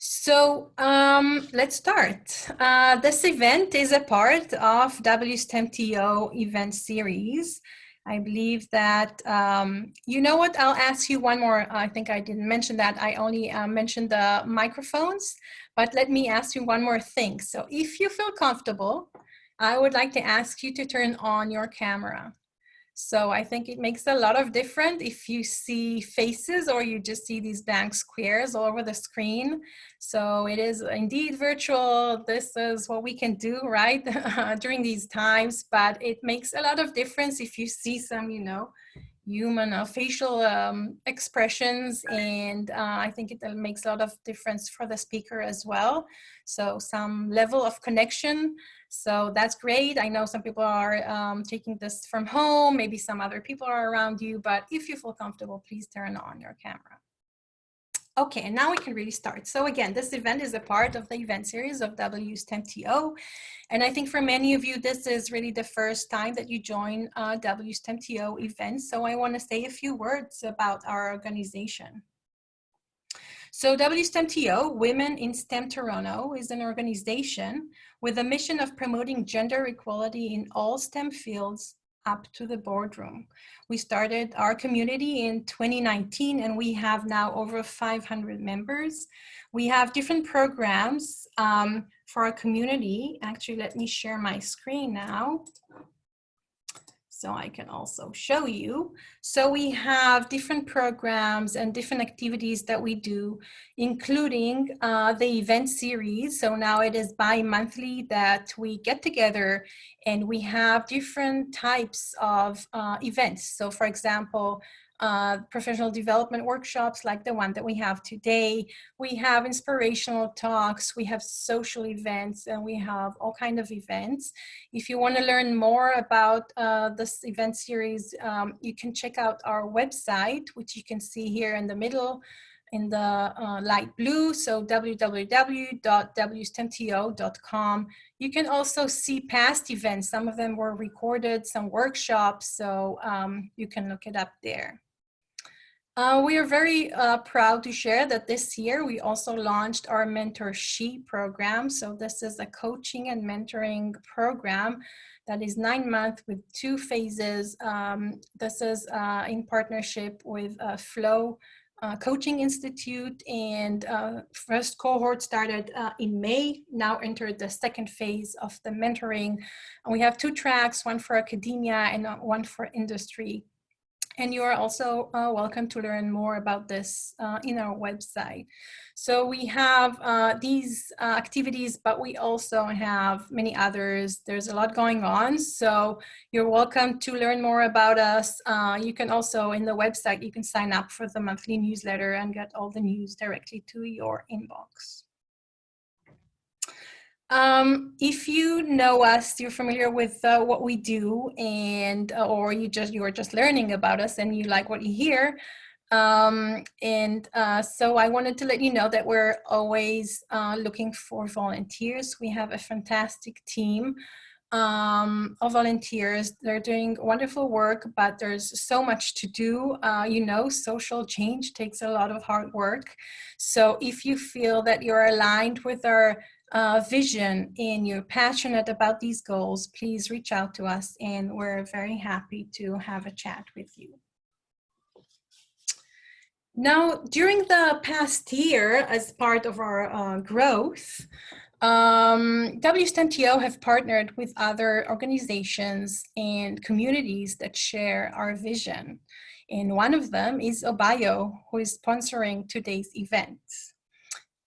Let's start. This event is a part of WSTEM TO event series. I believe that, you know what, I'll ask you one more. I think I didn't mention that. I only mentioned the microphones, but let me ask you one more thing. So if you feel comfortable, I would like to ask you to turn on your camera. So I think it makes a lot of difference if you see faces or you just see these blank squares all over the screen. So it is indeed virtual. This is what we can do, right, during these times, but it makes a lot of difference if you see some, human facial expressions, and I think it makes a lot of difference for the speaker as well. So some level of connection. So that's great. I know some people are taking this from home, maybe some other people are around you, but if you feel comfortable, please turn on your camera. Okay, and now we can really start. So again, this event is a part of the event series of WSTEM TO. And I think for many of you, this is really the first time that you join WSTEM TO events. So I want to say a few words about our organization. So WSTEM TO, Women in STEM Toronto, is an organization with a mission of promoting gender equality in all STEM fields up to the boardroom. We started our community in 2019 and we have now over 500 members. We have different programs for our community. Actually, let me share my screen now, so I can also show you. So we have different programs and different activities that we do, including the event series. So now it is bi-monthly that we get together and we have different types of events. So for example, professional development workshops like the one that we have today. We have inspirational talks, we have social events, and we have all kinds of events. If you want to learn more about this event series, you can check out our website, which you can see here in the middle in the light blue, so www.wstemto.com. You can also see past events. Some of them were recorded, some workshops, so you can look it up there. We are very proud to share that this year we also launched our Mentorship program. So this is a coaching and mentoring program that is 9 months with 2 phases. This is in partnership with Flow Coaching Institute, and first cohort started in May, now entered the second phase of the mentoring. And we have 2 tracks, one for academia and one for industry. And you are also welcome to learn more about this in our website. So we have these activities, but we also have many others. There's a lot going on, so you're welcome to learn more about us. You can also, in the website, you can sign up for the monthly newsletter and get all the news directly to your inbox. If you know us, you're familiar with what we do, and or you are just learning about us and you like what you hear. So I wanted to let you know that we're always looking for volunteers. We have a fantastic team of volunteers. They're doing wonderful work, but there's so much to do. Social change takes a lot of hard work. So if you feel that you're aligned with our vision and you're passionate about these goals, please reach out to us and we're very happy to have a chat with you. Now, during the past year, as part of our growth, WSTEM TO have partnered with other organizations and communities that share our vision. And one of them is Obayo, who is sponsoring today's event.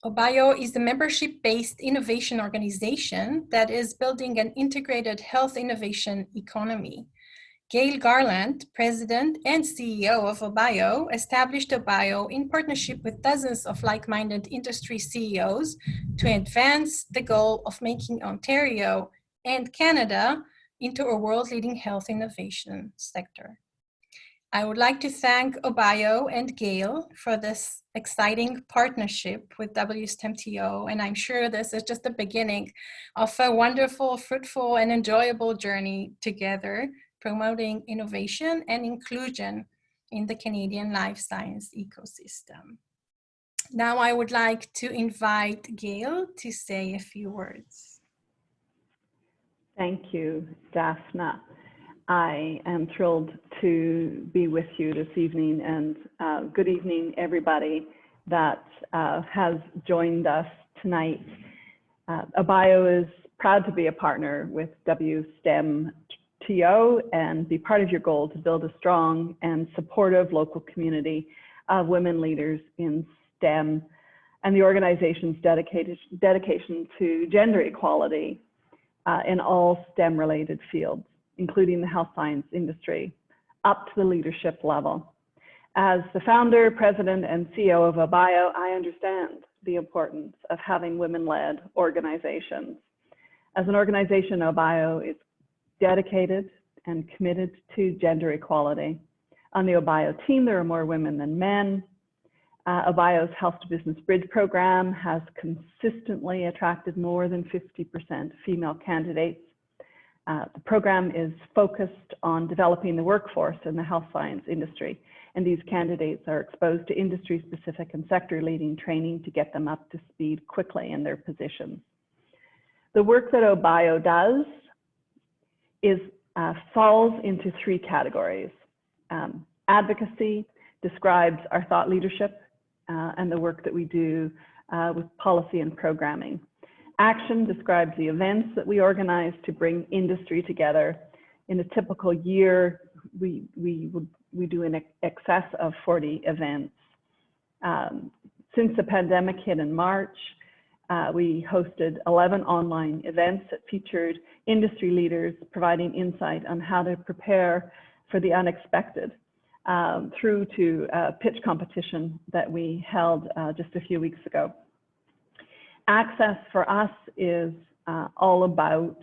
Obayo is a membership-based innovation organization that is building an integrated health innovation economy. Gail Garland, President and CEO of Obayo, established Obayo in partnership with dozens of like-minded industry CEOs to advance the goal of making Ontario and Canada into a world-leading health innovation sector. I would like to thank Obayo and Gail for this exciting partnership with WSTEM TO, and I'm sure this is just the beginning of a wonderful, fruitful, and enjoyable journey together, promoting innovation and inclusion in the Canadian life science ecosystem. Now I would like to invite Gail to say a few words. Thank you, Daphna. I am thrilled to be with you this evening, and good evening, everybody that has joined us tonight. Obayo is proud to be a partner with WSTEM TO and be part of your goal to build a strong and supportive local community of women leaders in STEM and the organization's dedication to gender equality in all STEM-related fields, including the health science industry, up to the leadership level. As the founder, president, and CEO of Obayo, I understand the importance of having women-led organizations. As an organization, Obayo is dedicated and committed to gender equality. On the Obayo team, there are more women than men. Obayo's Health to Business Bridge program has consistently attracted more than 50% female candidates. The program is focused on developing the workforce in the health science industry, and these candidates are exposed to industry-specific and sector-leading training to get them up to speed quickly in their positions. The work that Obayo does falls into three categories. Advocacy describes our thought leadership and the work that we do with policy and programming. Action describes the events that we organize to bring industry together. In a typical year, we do in excess of 40 events. Since the pandemic hit in March, we hosted 11 online events that featured industry leaders providing insight on how to prepare for the unexpected, through to a pitch competition that we held just a few weeks ago. Access for us is all about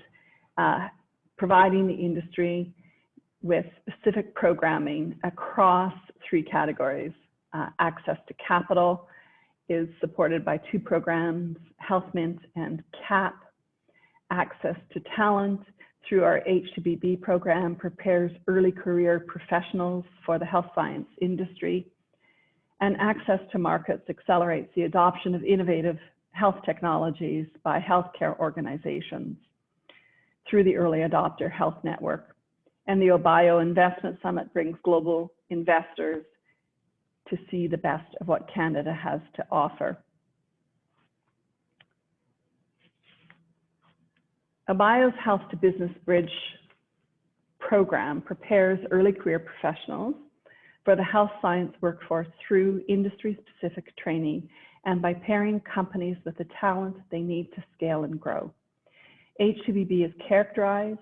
providing the industry with specific programming across three categories. Access to capital is supported by two programs, Health Mint and CAP. Access to talent through our H2BB program prepares early career professionals for the health science industry. And access to markets accelerates the adoption of innovative health technologies by healthcare organizations through the Early Adopter Health Network. And the Obayo Investment Summit brings global investors to see the best of what Canada has to offer. Obayo's Health to Business Bridge program prepares early career professionals for the health science workforce through industry-specific training and by pairing companies with the talent they need to scale and grow. H2BB is characterized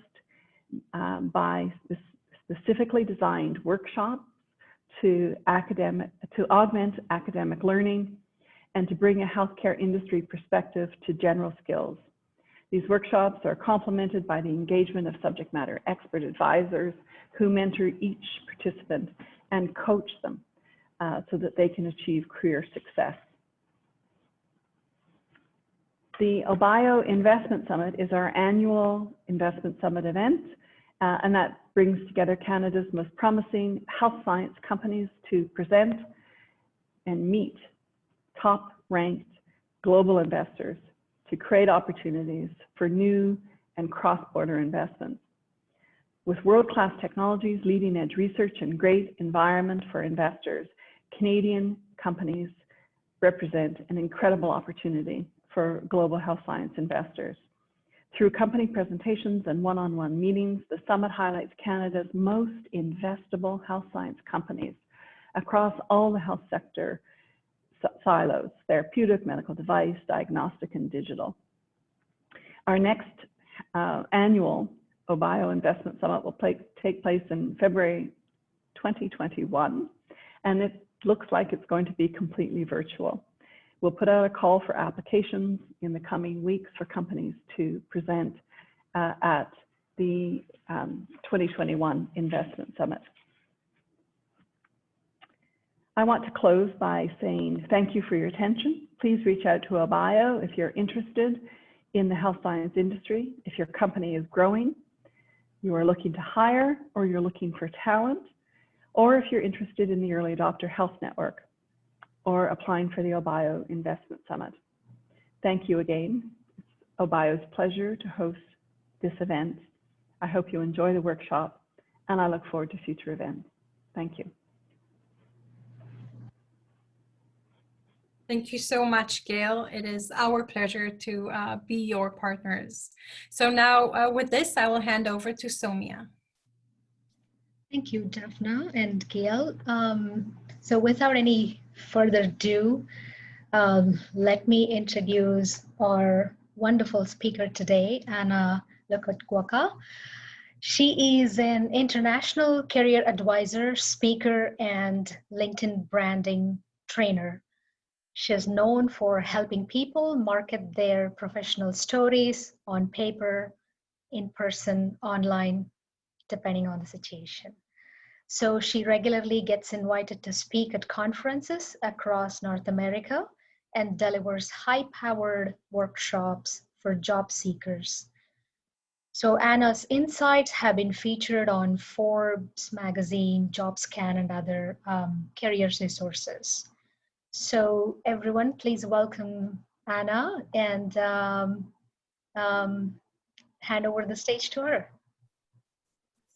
by specifically designed workshops to augment academic learning and to bring a healthcare industry perspective to general skills. These workshops are complemented by the engagement of subject matter expert advisors who mentor each participant and coach them so that they can achieve career success. The Obayo Investment Summit is our annual investment summit event, and that brings together Canada's most promising health science companies to present and meet top-ranked global investors to create opportunities for new and cross-border investments. With world-class technologies, leading-edge research, and great environment for investors, Canadian companies represent an incredible opportunity for global health science investors. Through company presentations and one-on-one meetings, the summit highlights Canada's most investable health science companies across all the health sector silos: therapeutic, medical device, diagnostic, and digital. Our next annual Obayo Investment Summit will take place in February 2021, and it looks like it's going to be completely virtual. We'll put out a call for applications in the coming weeks for companies to present at the 2021 Investment Summit. I want to close by saying thank you for your attention. Please reach out to Obayo if you're interested in the health science industry, if your company is growing, you are looking to hire, or you're looking for talent, or if you're interested in the Early Adopter Health Network, or applying for the Obayo Investment Summit. Thank you again. It's Obayo's pleasure to host this event. I hope you enjoy the workshop, and I look forward to future events. Thank you. Thank you so much, Gail. It is our pleasure to be your partners. So now with this, I will hand over to Soumya. Thank you, Daphna and Gail. So without any further ado, let me introduce our wonderful speaker today, Anna Lokotkwaka. She is an international career advisor, speaker, and LinkedIn branding trainer. She is known for helping people market their professional stories on paper, in person, online, depending on the situation. So she regularly gets invited to speak at conferences across North America and delivers high-powered workshops for job seekers. So Anna's insights have been featured on Forbes magazine, JobScan, and other career resources. So everyone, please welcome Anna and hand over the stage to her.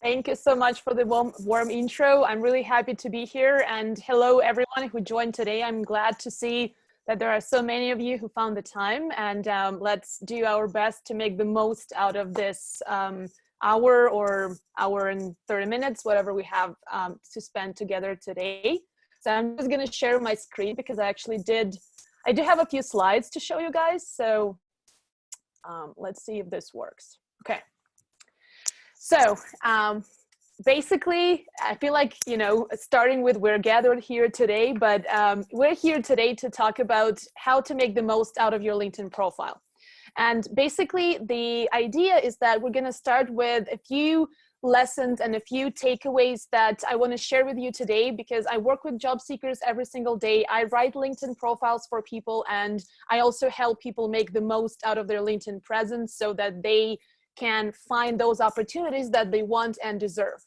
Thank you so much for the warm intro. I'm really happy to be here, and hello everyone who joined today. I'm glad to see that there are so many of you who found the time, and let's do our best to make the most out of this hour or hour and 30 minutes, whatever we have to spend together today. So I'm just going to share my screen because I do have a few slides to show you guys. So let's see if this works. Okay. So basically, I feel like, starting with we're gathered here today, but we're here today to talk about how to make the most out of your LinkedIn profile. And basically, the idea is that we're going to start with a few lessons and a few takeaways that I want to share with you today, because I work with job seekers every single day. I write LinkedIn profiles for people, and I also help people make the most out of their LinkedIn presence so that they can find those opportunities that they want and deserve.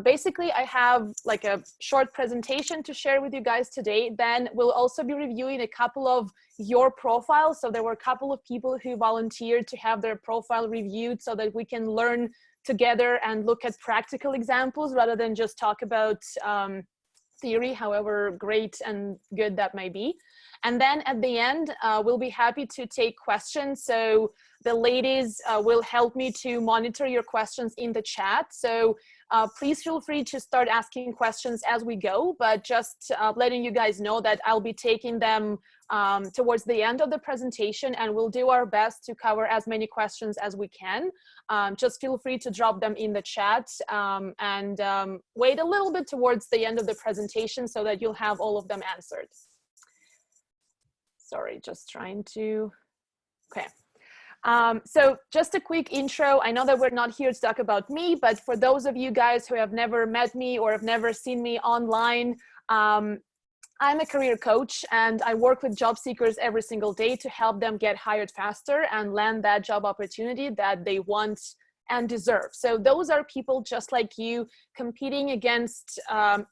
Basically, I have like a short presentation to share with you guys today. Then we'll also be reviewing a couple of your profiles. So there were a couple of people who volunteered to have their profile reviewed so that we can learn together and look at practical examples rather than just talk about theory, however great and good that might be. And then at the end, we'll be happy to take questions. So the ladies will help me to monitor your questions in the chat. So please feel free to start asking questions as we go, but just letting you guys know that I'll be taking them towards the end of the presentation, and we'll do our best to cover as many questions as we can. Just feel free to drop them in the chat and wait a little bit towards the end of the presentation so that you'll have all of them answered. Sorry, just trying to, okay. So just a quick intro. I know that we're not here to talk about me, but for those of you guys who have never met me or have never seen me online, I'm a career coach, and I work with job seekers every single day to help them get hired faster and land that job opportunity that they want and deserve. So those are people just like you, competing against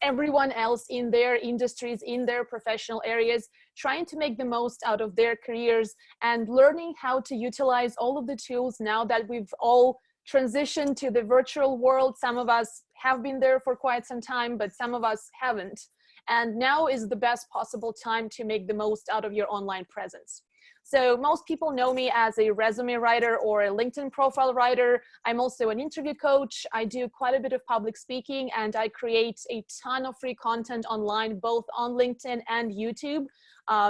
everyone else in their industries, in their professional areas, trying to make the most out of their careers and learning how to utilize all of the tools now that we've all transitioned to the virtual world. Some of us have been there for quite some time, but some of us haven't. And now is the best possible time to make the most out of your online presence. So most people know me as a resume writer or a LinkedIn profile writer. I'm also an interview coach. I do quite a bit of public speaking, and I create a ton of free content online, both on LinkedIn and YouTube.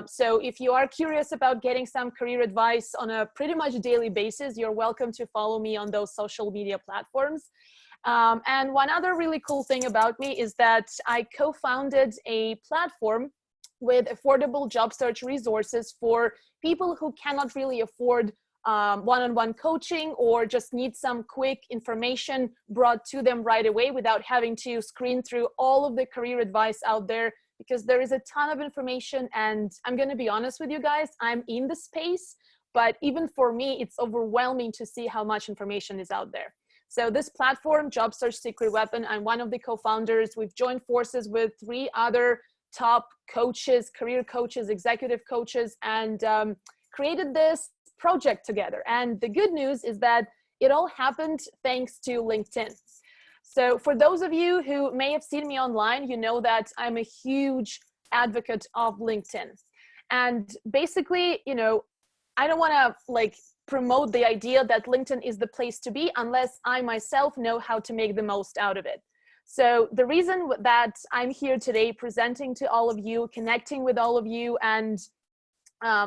So if you are curious about getting some career advice on a pretty much daily basis, you're welcome to follow me on those social media platforms. And one other really cool thing about me is that I co-founded a platform with affordable job search resources for people who cannot really afford one-on-one coaching or just need some quick information brought to them right away without having to screen through all of the career advice out there, because there is a ton of information. And I'm going to be honest with you guys, I'm in the space, but even for me, it's overwhelming to see how much information is out there. So this platform, Job Search Secret Weapon, I'm one of the co-founders. We've joined forces with 3 other top coaches, career coaches, executive coaches, and created this project together. And the good news is that it all happened thanks to LinkedIn. So for those of you who may have seen me online, you know that I'm a huge advocate of LinkedIn. And basically, you know, I don't want to like promote the idea that LinkedIn is the place to be unless I myself know how to make the most out of it. So the reason that I'm here today presenting to all of you, connecting with all of you, and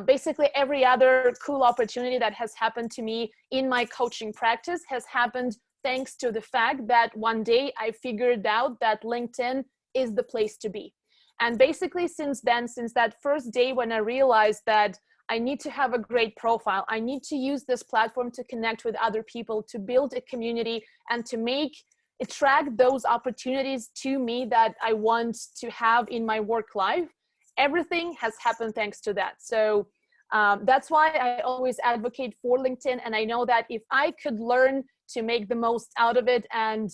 basically every other cool opportunity that has happened to me in my coaching practice has happened thanks to the fact that one day I figured out that LinkedIn is the place to be. And basically since then, since that first day when I realized that I need to have a great profile, I need to use this platform to connect with other people, to build a community, and to attract those opportunities to me that I want to have in my work life, everything has happened thanks to that. So that's why I always advocate for LinkedIn. And I know that if I could learn to make the most out of it and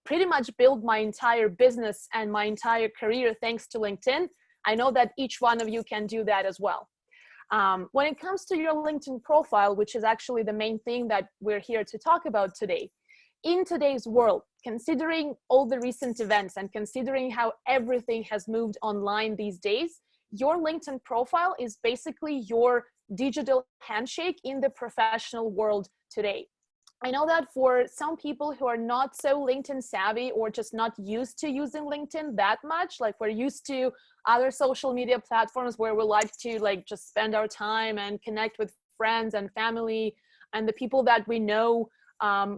pretty much build my entire business and my entire career thanks to LinkedIn, I know that each one of you can do that as well. When it comes to your LinkedIn profile, which is actually the main thing that we're here to talk about today, in today's world, considering all the recent events and considering how everything has moved online these days, your LinkedIn profile is basically your digital handshake in the professional world today. I know that for some people who are not so LinkedIn savvy or just not used to using LinkedIn that much, like we're used to other social media platforms where we like to like just spend our time and connect with friends and family and the people that we know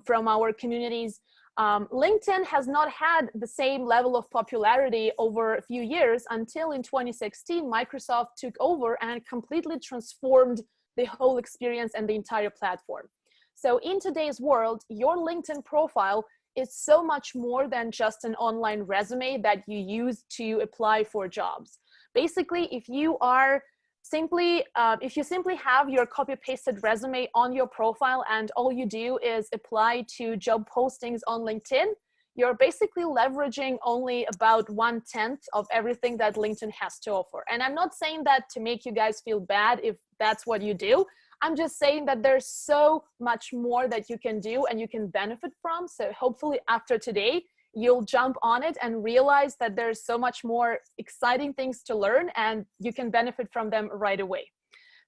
from our communities. LinkedIn has not had the same level of popularity over a few years until in 2016, Microsoft took over and completely transformed the whole experience and the entire platform. So in today's world, your LinkedIn profile is so much more than just an online resume that you use to apply for jobs. Basically, if you simply have your copy-pasted resume on your profile and all you do is apply to job postings on LinkedIn, you're basically leveraging only about 1/10 of everything that LinkedIn has to offer. And I'm not saying that to make you guys feel bad if that's what you do. I'm just saying that there's so much more that you can do and you can benefit from. So hopefully after today, you'll jump on it and realize that there's so much more exciting things to learn and you can benefit from them right away.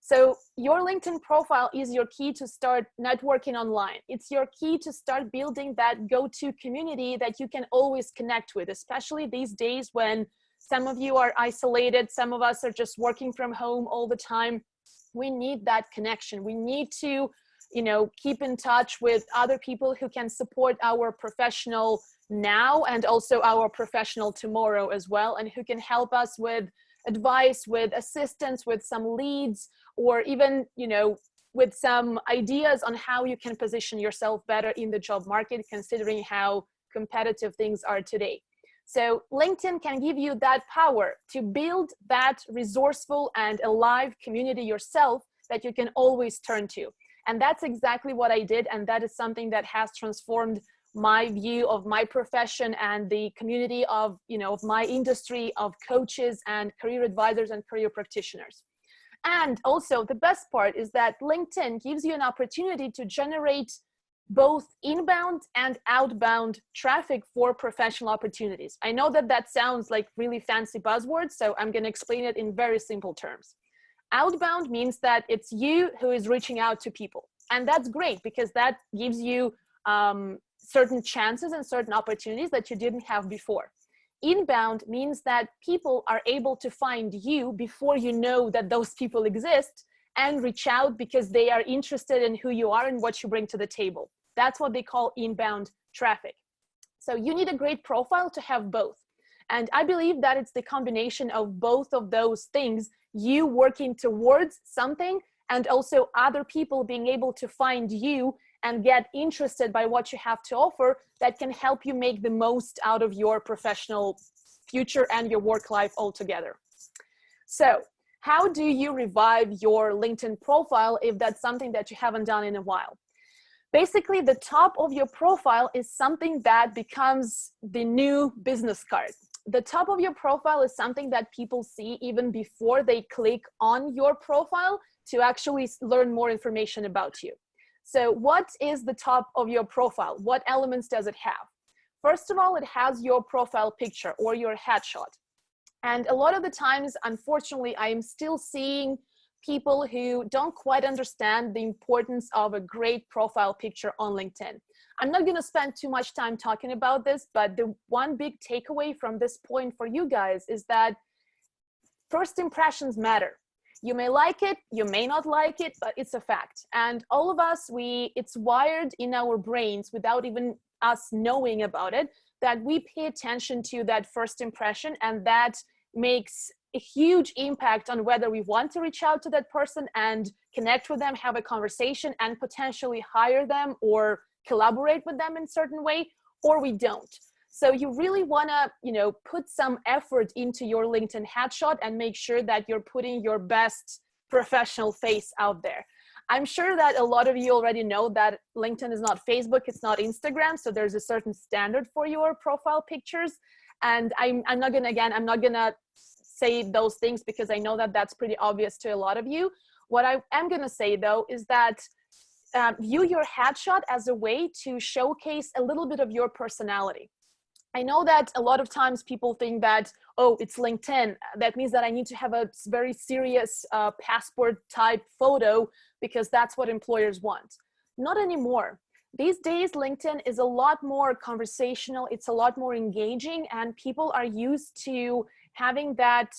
So your LinkedIn profile is your key to start networking online. It's your key to start building that go-to community that you can always connect with, especially these days when some of you are isolated, some of us are just working from home all the time. We need that connection. We need to, keep in touch with other people who can support our professional now and also our professional tomorrow as well, and who can help us with advice, with assistance, with some leads, or even, with some ideas on how you can position yourself better in the job market, considering how competitive things are today. So LinkedIn can give you that power to build that resourceful and alive community yourself that you can always turn to. And that's exactly what I did. And that is something that has transformed my view of my profession and the community of, of my industry of coaches and career advisors and career practitioners. And also the best part is that LinkedIn gives you an opportunity to generate both inbound and outbound traffic for professional opportunities. I know that that sounds like really fancy buzzwords, so I'm going to explain it in very simple terms. Outbound means that it's you who is reaching out to people. And that's great because that gives you certain chances and certain opportunities that you didn't have before. Inbound means that people are able to find you before you know that those people exist and reach out because they are interested in who you are and what you bring to the table. That's what they call inbound traffic. So you need a great profile to have both. And I believe that it's the combination of both of those things, you working towards something and also other people being able to find you and get interested by what you have to offer, that can help you make the most out of your professional future and your work life altogether. So how do you revive your LinkedIn profile if that's something that you haven't done in a while? Basically, the top of your profile is something that becomes the new business card. the top of your profile is something that people see even before they click on your profile to actually learn more information about you. So what is the top of your profile? What elements does it have? First of all, it has your profile picture or your headshot. And a lot of the times, unfortunately, I am still seeing people who don't quite understand the importance of a great profile picture on LinkedIn. I'm not going to spend too much time talking about this, but the one big takeaway from this point for you guys is that first impressions matter. You may like it, you may not like it, but it's a fact. And all of us, it's wired in our brains without even us knowing about it, that we pay attention to that first impression, and that makes a huge impact on whether we want to reach out to that person and connect with them, have a conversation, and potentially hire them or collaborate with them in a certain way, or we don't. So you really want to, put some effort into your LinkedIn headshot and make sure that you're putting your best professional face out there. I'm sure that a lot of you already know that LinkedIn is not Facebook, it's not Instagram, so there's a certain standard for your profile pictures. And I'm not gonna say those things because I know that that's pretty obvious to a lot of you. What I am gonna say though is that view your headshot as a way to showcase a little bit of your personality. I know that a lot of times people think that, oh, it's LinkedIn. That means that I need to have a very serious passport type photo because that's what employers want. Not anymore. These days, LinkedIn is a lot more conversational. It's a lot more engaging, and people are used to having that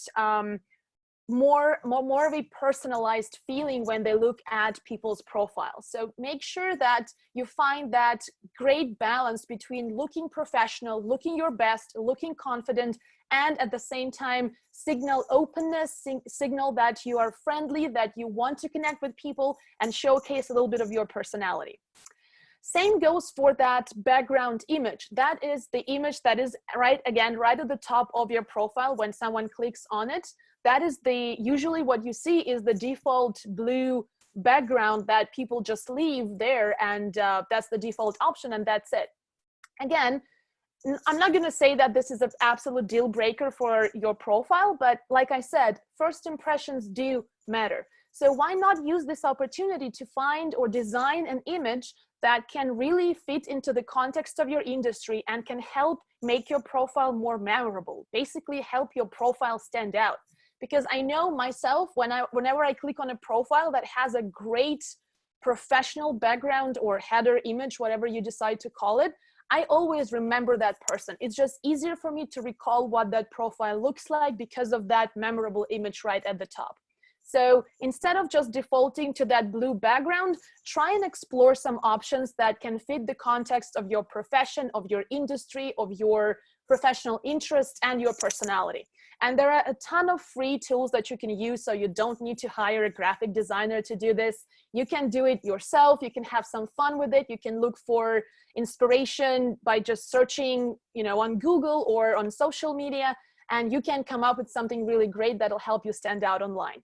more of a personalized feeling when they look at people's profiles. So make sure that you find that great balance between looking professional, looking your best, looking confident, and at the same time signal openness, signal that you are friendly, that you want to connect with people, and showcase a little bit of your personality. Same goes for that background image. That is the image that is right at the top of your profile when someone clicks on it. That is usually what you see is the default blue background that people just leave there, and that's the default option, and that's it. Again, I'm not going to say that this is an absolute deal breaker for your profile, but like I said, first impressions do matter. So why not use this opportunity to find or design an image that can really fit into the context of your industry and can help make your profile more memorable, basically help your profile stand out. Because I know myself, whenever I click on a profile that has a great professional background or header image, whatever you decide to call it, I always remember that person. It's just easier for me to recall what that profile looks like because of that memorable image right at the top. So instead of just defaulting to that blue background, try and explore some options that can fit the context of your profession, of your industry, of your professional interest, and your personality. And there are a ton of free tools that you can use, so you don't need to hire a graphic designer to do this. You can do it yourself. You can have some fun with it. You can look for inspiration by just searching, on Google or on social media, and you can come up with something really great that'll help you stand out online.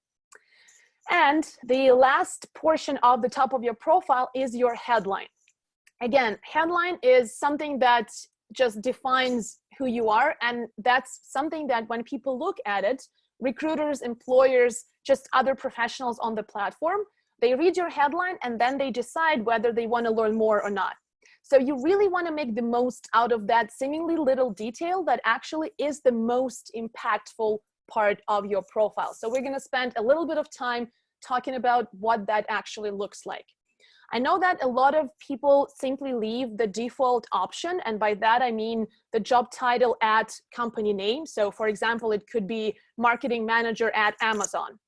And the last portion of the top of your profile is your headline. Again, headline is something that just defines who you are, and that's something that when people look at it, recruiters, employers, just other professionals on the platform, they read your headline and then they decide whether they want to learn more or not. So you really want to make the most out of that seemingly little detail that actually is the most impactful part of your profile. So we're going to spend a little bit of time talking about what that actually looks like. I know that a lot of people simply leave the default option, and by that I mean the job title at company name. So for example, it could be marketing manager at Amazon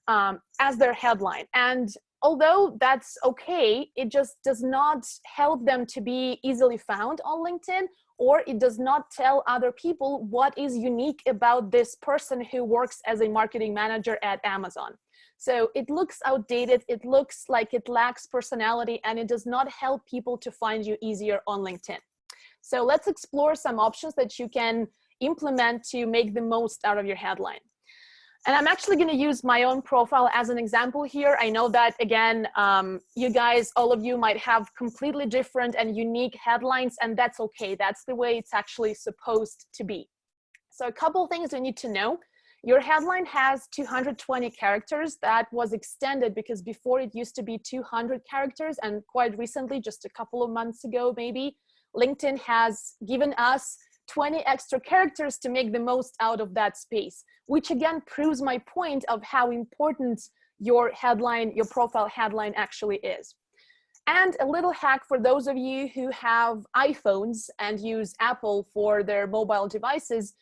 as their headline. And although that's okay, it just does not help them to be easily found on LinkedIn, or it does not tell other people what is unique about this person who works as a marketing manager at Amazon. So it looks outdated, it looks like it lacks personality, and it does not help people to find you easier on LinkedIn. So let's explore some options that you can implement to make the most out of your headline. And I'm actually going to use my own profile as an example here. I know that, again, you guys, all of you might have completely different and unique headlines, and that's okay. That's the way it's actually supposed to be. So a couple of things you need to know. Your headline has 220 characters. That was extended because before it used to be 200 characters, and quite recently, just a couple of months ago maybe, LinkedIn has given us 20 extra characters to make the most out of that space, which again proves my point of how important your headline, your profile headline actually is. And a little hack for those of you who have iPhones and use Apple for their mobile devices,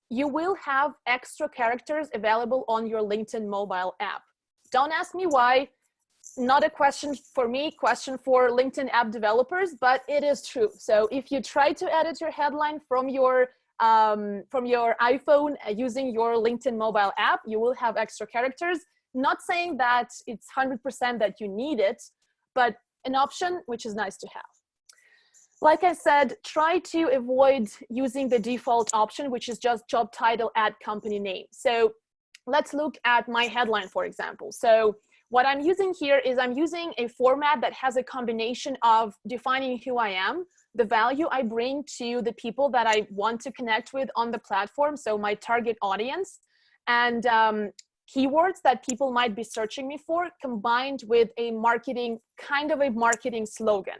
you will have extra characters available on your LinkedIn mobile app. Don't ask me why. Not a question for me, question for LinkedIn app developers, but it is true. So if you try to edit your headline from your iPhone using your LinkedIn mobile app, you will have extra characters. Not saying that it's 100% that you need it, but an option which is nice to have. Like I said, try to avoid using the default option, which is just job title, add company name. So let's look at my headline, for example. So what I'm using here is I'm using a format that has a combination of defining who I am, the value I bring to the people that I want to connect with on the platform, so my target audience, and keywords that people might be searching me for, combined with a marketing, kind of a marketing slogan.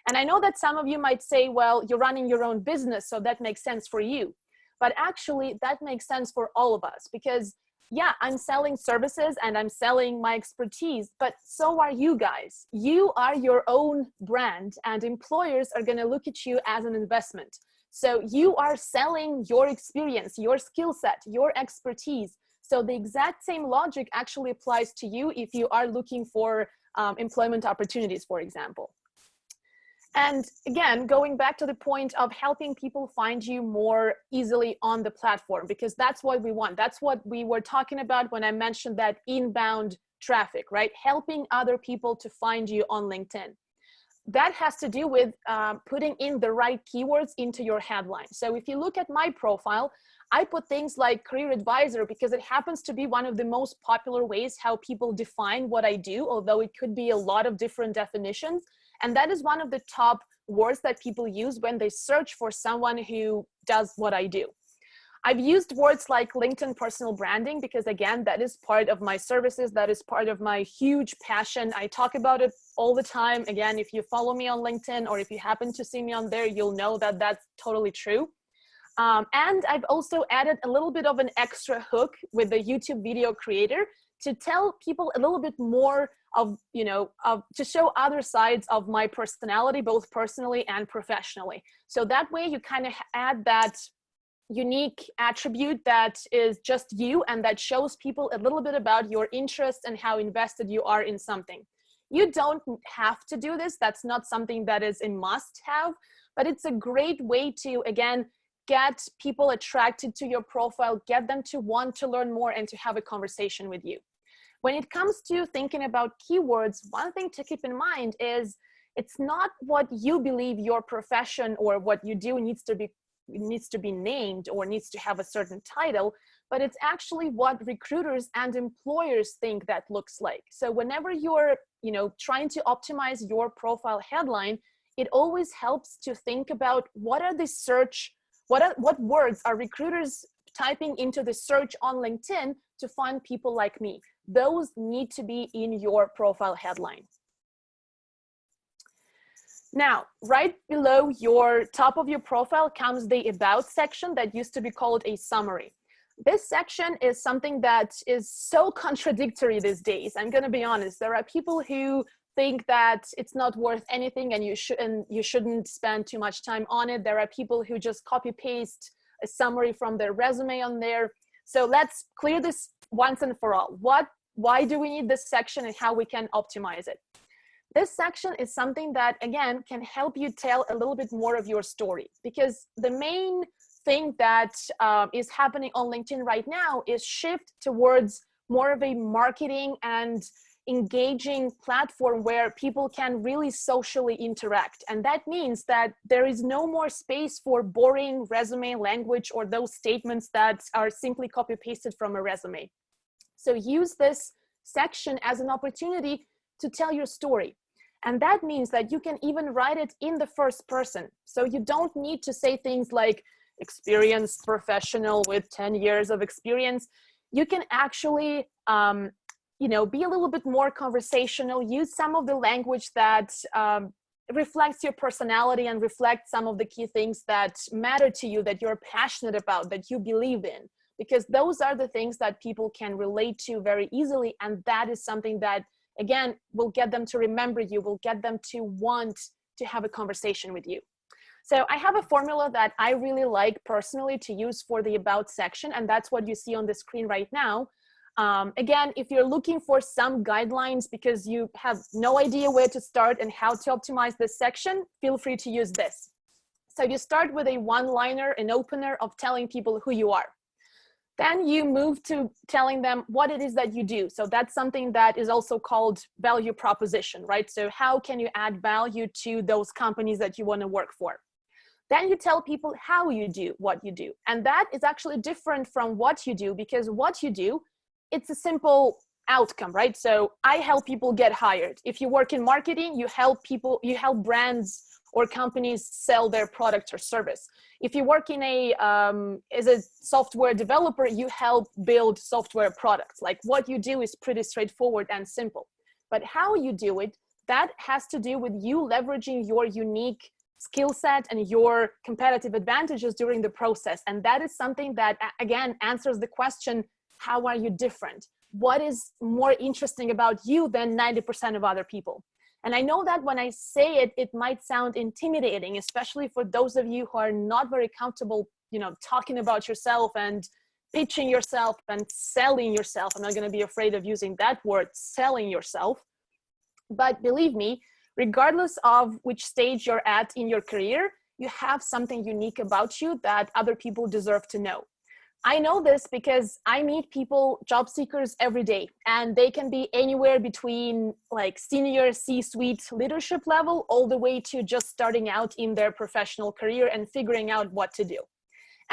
And I know that some of you might say, well, you're running your own business, so that makes sense for you. But actually, that makes sense for all of us because, yeah, I'm selling services and I'm selling my expertise, but so are you guys. You are your own brand, and employers are going to look at you as an investment. So you are selling your experience, your skill set, your expertise. So the exact same logic actually applies to you if you are looking for employment opportunities, for example. And again, going back to the point of helping people find you more easily on the platform, because that's what we want. That's what we were talking about when I mentioned that inbound traffic, right? Helping other people to find you on LinkedIn. That has to do with putting in the right keywords into your headline. So if you look at my profile, I put things like career advisor because it happens to be one of the most popular ways how people define what I do, although it could be a lot of different definitions. And that is one of the top words that people use when they search for someone who does what I do. I've used words like LinkedIn personal branding because, again, that is part of my services. That is part of my huge passion. I talk about it all the time. Again, if you follow me on LinkedIn or if you happen to see me on there, you'll know that that's totally true. And I've also added a little bit of an extra hook with the YouTube video creator to tell people a little bit more of, to show other sides of my personality, both personally and professionally. So that way you kind of add that unique attribute that is just you and that shows people a little bit about your interests and how invested you are in something. You don't have to do this. That's not something that is a must-have, but it's a great way to, again, get people attracted to your profile, get them to want to learn more and to have a conversation with you. When it comes to thinking about keywords, one thing to keep in mind is it's not what you believe your profession or what you do needs to be named or needs to have a certain title, but it's actually what recruiters and employers think that looks like. So whenever you're, trying to optimize your profile headline, it always helps to think about what words are recruiters typing into the search on LinkedIn to find people like me. Those need to be in your profile headline. Now, right below your top of your profile comes the About section that used to be called a summary. This section is something that is so contradictory these days. I'm going to be honest. There are people who think that it's not worth anything and you shouldn't spend too much time on it. There are people who just copy paste a summary from their resume on there. So let's clear this once and for all. Why do we need this section and how we can optimize it? This section is something that, again, can help you tell a little bit more of your story, because the main thing that is happening on LinkedIn right now is shift towards more of a marketing and engaging platform where people can really socially interact. And that means that there is no more space for boring resume language or those statements that are simply copy pasted from a resume. So use this section as an opportunity to tell your story. And that means that you can even write it in the first person. So you don't need to say things like, experienced professional with 10 years of experience, you can actually, you know, be a little bit more conversational, use some of the language that reflects your personality and reflects some of the key things that matter to you, that you're passionate about, that you believe in, because those are the things that people can relate to very easily. And that is something that, again, will get them to remember you, will get them to want to have a conversation with you. So I have a formula that I really like personally to use for the About section, and that's what you see on the screen right now. Again, if you're looking for some guidelines because you have no idea where to start and how to optimize this section, feel free to use this. So you start with a one-liner, an opener of telling people who you are. Then you move to telling them what it is that you do. So that's something that is also called value proposition, right? So how can you add value to those companies that you want to work for? Then you tell people how you do what you do. And that is actually different from what you do, because what you do, it's a simple outcome, right? So I help people get hired. If you work in marketing, you help people, you help brands or companies sell their product or service. If you work in as a software developer, you help build software products. Like, what you do is pretty straightforward and simple. But how you do it, that has to do with you leveraging your unique skill set and your competitive advantages during the process. And that is something that, again, answers the question, how are you different? What is more interesting about you than 90% of other people? And I know that when I say it, it might sound intimidating, especially for those of you who are not very comfortable, you know, talking about yourself and pitching yourself and selling yourself. I'm not going to be afraid of using that word, selling yourself. But believe me, regardless of which stage you're at in your career, you have something unique about you that other people deserve to know. I know this because I meet people, job seekers, every day, and they can be anywhere between like senior C-suite leadership level all the way to just starting out in their professional career and figuring out what to do.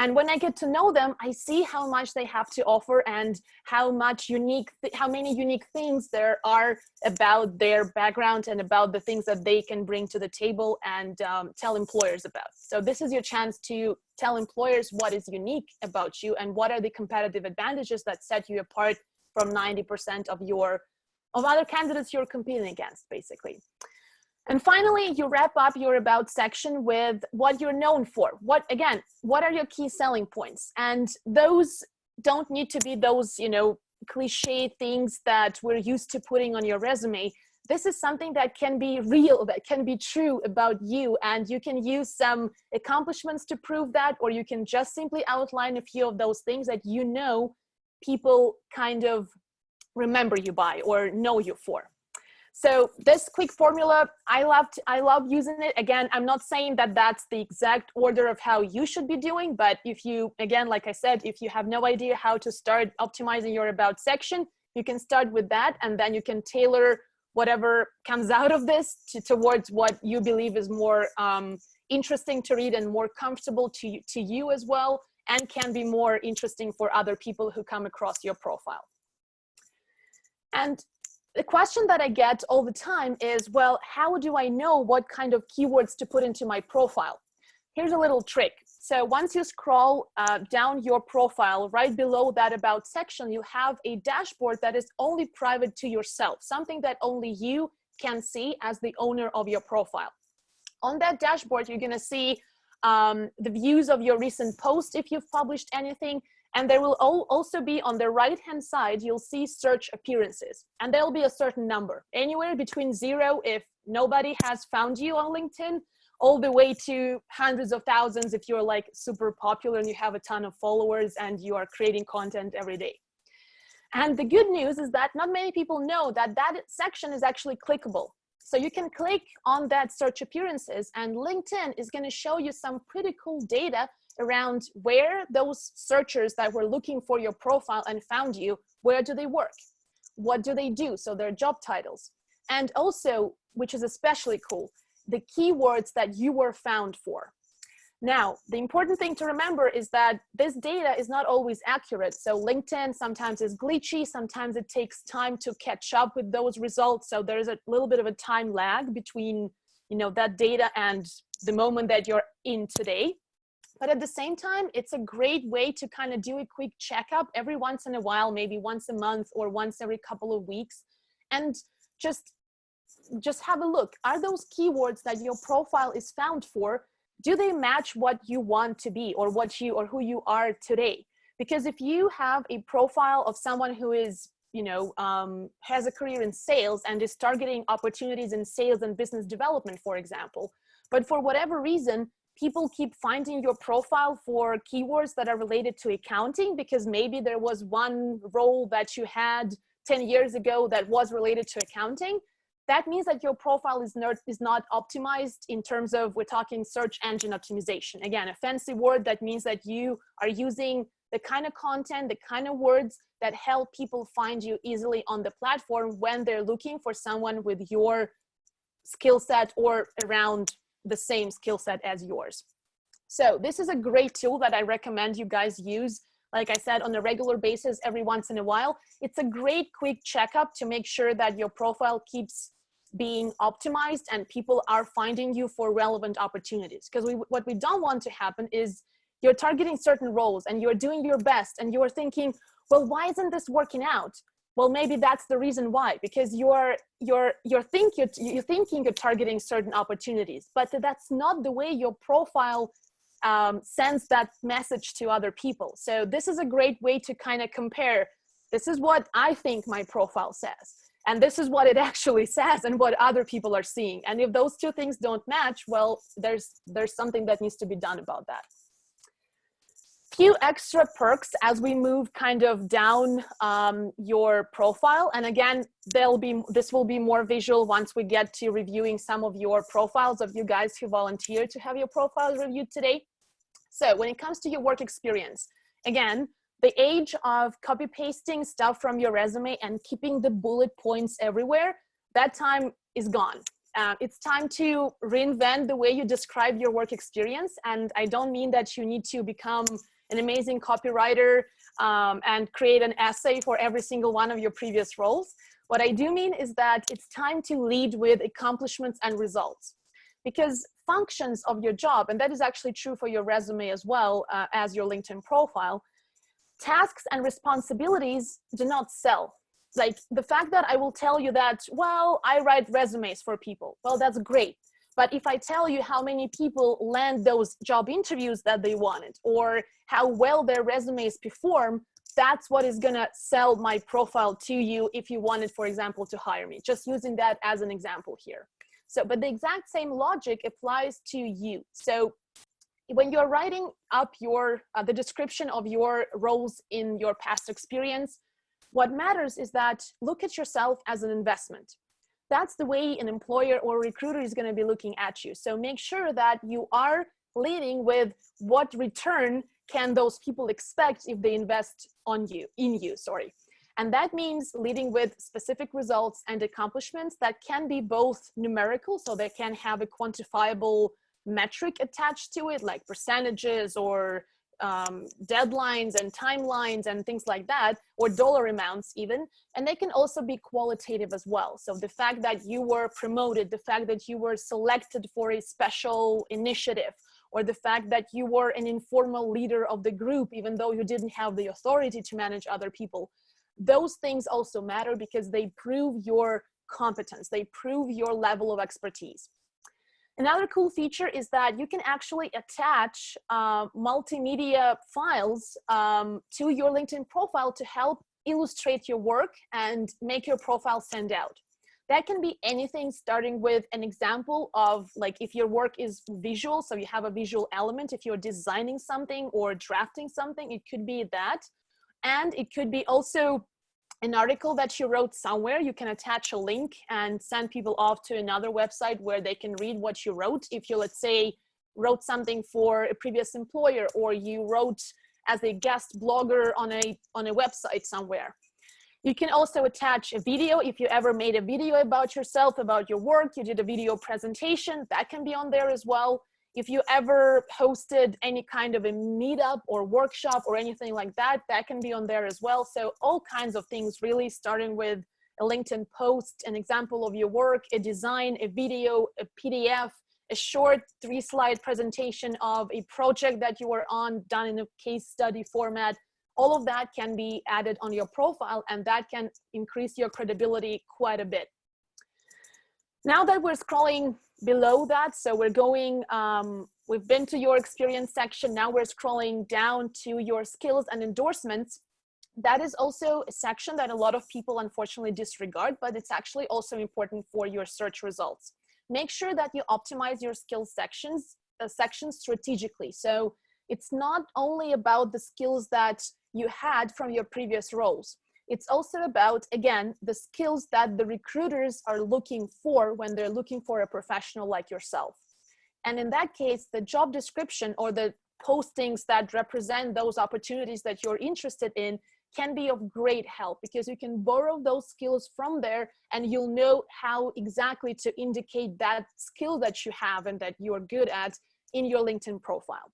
And when I get to know them, I see how much they have to offer and how many unique things there are about their background and about the things that they can bring to the table and tell employers about. So this is your chance to tell employers what is unique about you and what are the competitive advantages that set you apart from 90% of other candidates you're competing against, basically. And finally, you wrap up your About section with what you're known for. What are your key selling points? And those don't need to be those, you know, cliche things that we're used to putting on your resume. This is something that can be real, that can be true about you. And you can use some accomplishments to prove that, or you can just simply outline a few of those things that you know people kind of remember you by or know you for. So this quick formula, I love using it. Again, I'm not saying that that's the exact order of how you should be doing, but if you, again, like I said, if you have no idea how to start optimizing your About section, you can start with that, and then you can tailor whatever comes out of this towards what you believe is more interesting to read and more comfortable to you as well, and can be more interesting for other people who come across your profile. And the question that I get all the time is, well, how do I know what kind of keywords to put into my profile? Here's a little trick. So once you scroll down your profile, right below that About section, you have a dashboard that is only private to yourself, something that only you can see as the owner of your profile. On that dashboard, you're going to see the views of your recent posts if you've published anything. And there will also be on the right-hand side, you'll see search appearances. And there'll be a certain number, anywhere between 0 if nobody has found you on LinkedIn, all the way to hundreds of thousands if you're like super popular and you have a ton of followers and you are creating content every day. And the good news is that not many people know that that section is actually clickable. So you can click on that search appearances, and LinkedIn is going to show you some pretty cool data around where those searchers that were looking for your profile and found you, where do they work? What do they do? So their job titles. And also, which is especially cool, the keywords that you were found for. Now, the important thing to remember is that this data is not always accurate. So LinkedIn sometimes is glitchy, sometimes it takes time to catch up with those results. So there's a little bit of a time lag between, you know, that data and the moment that you're in today. But at the same time, it's a great way to kind of do a quick checkup every once in a while, maybe once a month or once every couple of weeks, and just have a look. Are those keywords that your profile is found for, do they match what you want to be or who you are today? Because if you have a profile of someone who is, has a career in sales and is targeting opportunities in sales and business development, for example, but for whatever reason, people keep finding your profile for keywords that are related to accounting, because maybe there was one role that you had 10 years ago that was related to accounting, that means that your profile is not optimized in terms of, we're talking search engine optimization. Again, a fancy word that means that you are using the kind of content, the kind of words that help people find you easily on the platform when they're looking for someone with your skill set or around the same skill set as yours. So this is a great tool that I recommend you guys use, like I said, on a regular basis every once in a while. It's a great quick checkup to make sure that your profile keeps being optimized and people are finding you for relevant opportunities. Because what we don't want to happen is you're targeting certain roles and you're doing your best and you're thinking, well, why isn't this working out? Well, maybe that's the reason why, because you're thinking you're targeting certain opportunities, but that's not the way your profile sends that message to other people. So this is a great way to kind of compare. This is what I think my profile says, and this is what it actually says and what other people are seeing. And if those two things don't match, well, there's something that needs to be done about that. Few extra perks as we move kind of down your profile. And again, this will be more visual once we get to reviewing some of your profiles of you guys who volunteered to have your profiles reviewed today. So when it comes to your work experience, again, the age of copy pasting stuff from your resume and keeping the bullet points everywhere, that time is gone. It's time to reinvent the way you describe your work experience. And I don't mean that you need to become an amazing copywriter and create an essay for every single one of your previous roles. What I do mean is that it's time to lead with accomplishments and results, because functions of your job, and that is actually true for your resume as well as your LinkedIn profile, tasks and responsibilities do not sell. Like the fact that I will tell you that, well, I write resumes for people. Well, that's great. But if I tell you how many people land those job interviews that they wanted, or how well their resumes perform, that's what is gonna sell my profile to you if you wanted, for example, to hire me. Just using that as an example here. So, but the exact same logic applies to you. So when you're writing up the description of your roles in your past experience, what matters is that look at yourself as an investment. That's the way an employer or recruiter is going to be looking at you. So make sure that you are leading with what return can those people expect if they invest in you. And that means leading with specific results and accomplishments that can be both numerical, so they can have a quantifiable metric attached to it, like percentages or deadlines and timelines and things like that, or dollar amounts even. And they can also be qualitative as well. So the fact that you were promoted, the fact that you were selected for a special initiative, or the fact that you were an informal leader of the group, even though you didn't have the authority to manage other people. Those things also matter because they prove your competence. They prove your level of expertise. Another cool feature is that you can actually attach multimedia files to your LinkedIn profile to help illustrate your work and make your profile stand out. That can be anything, starting with an example of, like, if your work is visual, so you have a visual element, if you're designing something or drafting something, it could be that. And it could be also an article that you wrote somewhere. You can attach a link and send people off to another website where they can read what you wrote. If you, let's say, wrote something for a previous employer, or you wrote as a guest blogger on a website somewhere. You can also attach a video. If you ever made a video about yourself, about your work, you did a video presentation, that can be on there as well. If you ever hosted any kind of a meetup or workshop or anything like that, that can be on there as well. So all kinds of things, really, starting with a LinkedIn post, an example of your work, a design, a video, a PDF, a short 3-slide presentation of a project that you were on, done in a case study format. All of that can be added on your profile, and that can increase your credibility quite a bit. Now that we're scrolling below that, so we're going, we've been to your experience section, now we're scrolling down to your skills and endorsements. That is also a section that a lot of people unfortunately disregard, but it's actually also important for your search results. Make sure that you optimize your skills sections strategically. So it's not only about the skills that you had from your previous roles. It's also about, again, the skills that the recruiters are looking for when they're looking for a professional like yourself. And in that case, the job description or the postings that represent those opportunities that you're interested in can be of great help, because you can borrow those skills from there and you'll know how exactly to indicate that skill that you have and that you're good at in your LinkedIn profile.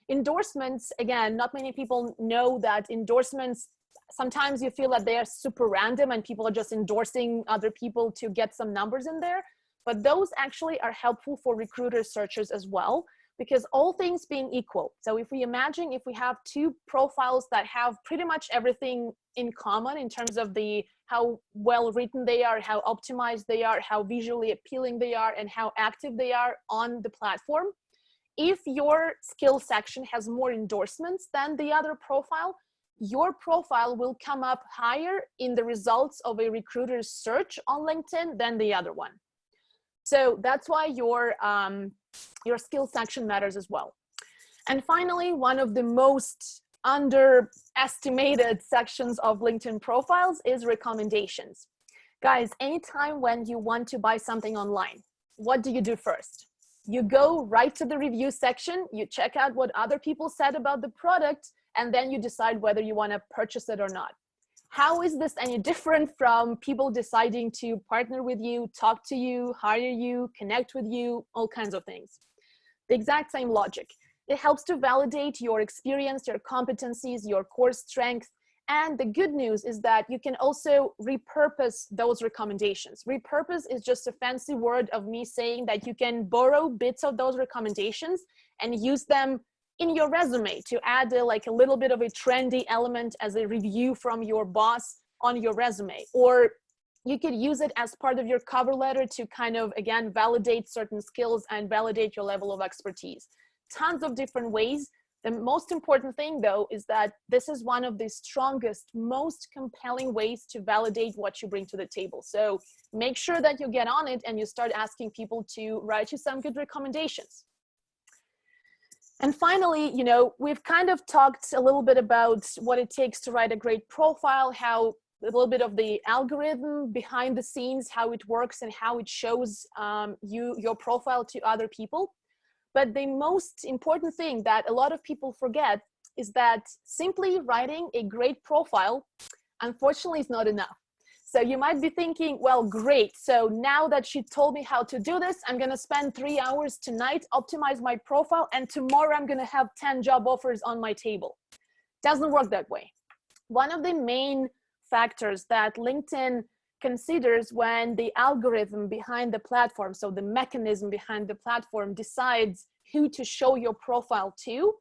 Endorsements, again, not many people know that endorsements, sometimes you feel that they are super random and people are just endorsing other people to get some numbers in there, but those actually are helpful for recruiter searchers as well, because all things being equal. So if we imagine if we have two profiles that have pretty much everything in common in terms of how well written they are, how optimized they are, how visually appealing they are, and how active they are on the platform, if your skill section has more endorsements than the other profile, your profile will come up higher in the results of a recruiter's search on LinkedIn than the other one. So that's why your skill section matters as well. And finally, one of the most underestimated sections of LinkedIn profiles is recommendations. Guys, anytime when you want to buy something online, what do you do first? You go right to the review section, you check out what other people said about the product, and then you decide whether you want to purchase it or not. How is this any different from people deciding to partner with you, talk to you, hire you, connect with you, all kinds of things? The exact same logic. It helps to validate your experience, your competencies, your core strength. And the good news is that you can also repurpose those recommendations. Repurpose is just a fancy word of me saying that you can borrow bits of those recommendations and use them in your resume to add a little bit of a trendy element as a review from your boss on your resume. Or you could use it as part of your cover letter to kind of, again, validate certain skills and validate your level of expertise. Tons of different ways. The most important thing, though, is that this is one of the strongest, most compelling ways to validate what you bring to the table. So make sure that you get on it and you start asking people to write you some good recommendations. And finally, we've kind of talked a little bit about what it takes to write a great profile, how a little bit of the algorithm behind the scenes, how it works and how it shows your profile to other people. But the most important thing that a lot of people forget is that simply writing a great profile, unfortunately, is not enough. So you might be thinking, well, great. So now that she told me how to do this, I'm going to spend 3 hours tonight, optimize my profile, and tomorrow I'm going to have 10 job offers on my table. Doesn't work that way. One of the main factors that LinkedIn considers when the algorithm behind the platform, so the mechanism behind the platform, decides who to show your profile to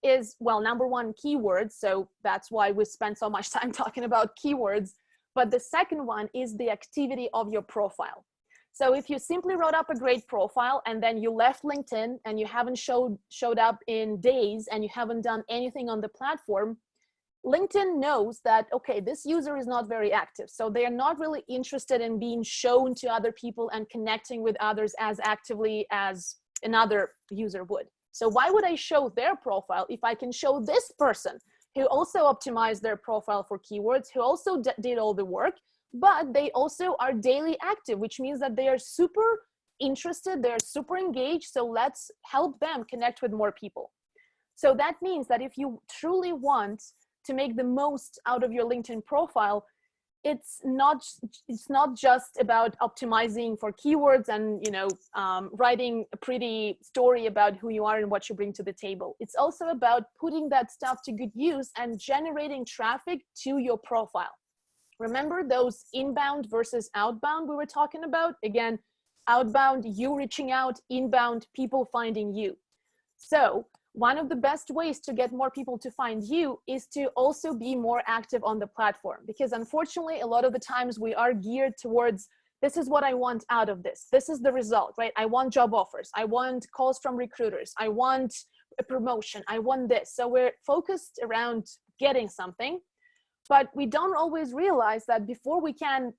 is, well, number one, keywords. So that's why we spend so much time talking about keywords. But the second one is the activity of your profile. So if you simply wrote up a great profile and then you left LinkedIn and you haven't showed up in days and you haven't done anything on the platform, LinkedIn knows that, okay, this user is not very active. So they are not really interested in being shown to other people and connecting with others as actively as another user would. So why would I show their profile if I can show this person who also optimized their profile for keywords, who also did all the work, but they also are daily active, which means that they are super interested, they're super engaged. So let's help them connect with more people. So that means that if you truly want to make the most out of your LinkedIn profile, it's not just about optimizing for keywords and writing a pretty story about who you are and what you bring to the table. It's also about putting that stuff to good use and generating traffic to your profile. Remember those inbound versus outbound we were talking about? Again, Outbound, you reaching out. Inbound, people finding you. So one of the best ways to get more people to find you is to also be more active on the platform, because unfortunately, a lot of the times we are geared towards, this is what I want out of this. This is the result, right? I want job offers. I want calls from recruiters. I want a promotion. I want this. So we're focused around getting something, but we don't always realize that before we can,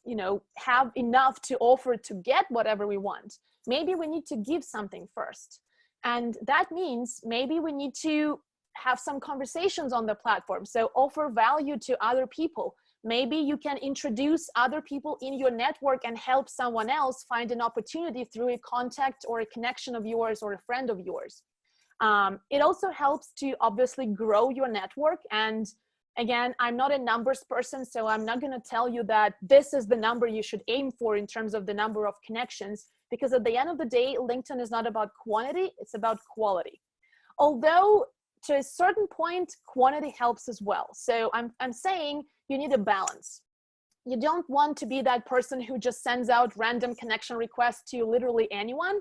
you know, have enough to offer to get whatever we want, maybe we need to give something first. And that means maybe we need to have some conversations on the platform. So offer value to other people. Maybe you can introduce other people in your network and help someone else find an opportunity through a contact or a connection of yours or a friend of yours. It also helps to obviously grow your network. And again, I'm not a numbers person, so I'm not going to tell you that this is the number you should aim for in terms of the number of connections, because at the end of the day, LinkedIn is not about quantity, it's about quality. Although to a certain point, quantity helps as well. So I'm saying you need a balance. You don't want to be that person who just sends out random connection requests to literally anyone,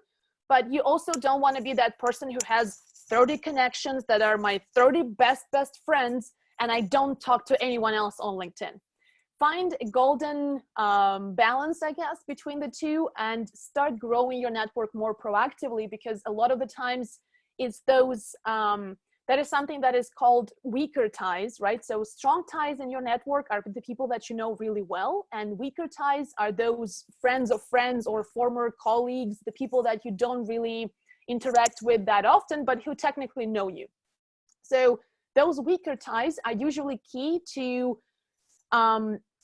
but you also don't want to be that person who has 30 connections that are my 30 best friends, and I don't talk to anyone else on LinkedIn. Find a golden balance, I guess, between the two, and start growing your network more proactively, because a lot of the times it's those, that is something that is called weaker ties, right? So strong ties in your network are the people that you know really well, and weaker ties are those friends of friends or former colleagues, the people that you don't really interact with that often, but who technically know you. So those weaker ties are usually key to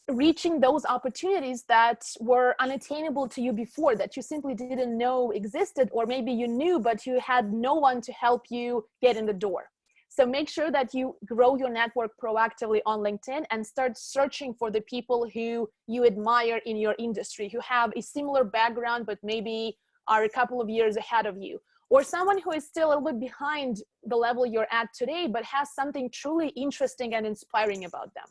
reaching those opportunities that were unattainable to you before, that you simply didn't know existed, or maybe you knew, but you had no one to help you get in the door. So make sure that you grow your network proactively on LinkedIn and start searching for the people who you admire in your industry, who have a similar background, but maybe are a couple of years ahead of you, or someone who is still a little bit behind the level you're at today, but has something truly interesting and inspiring about them.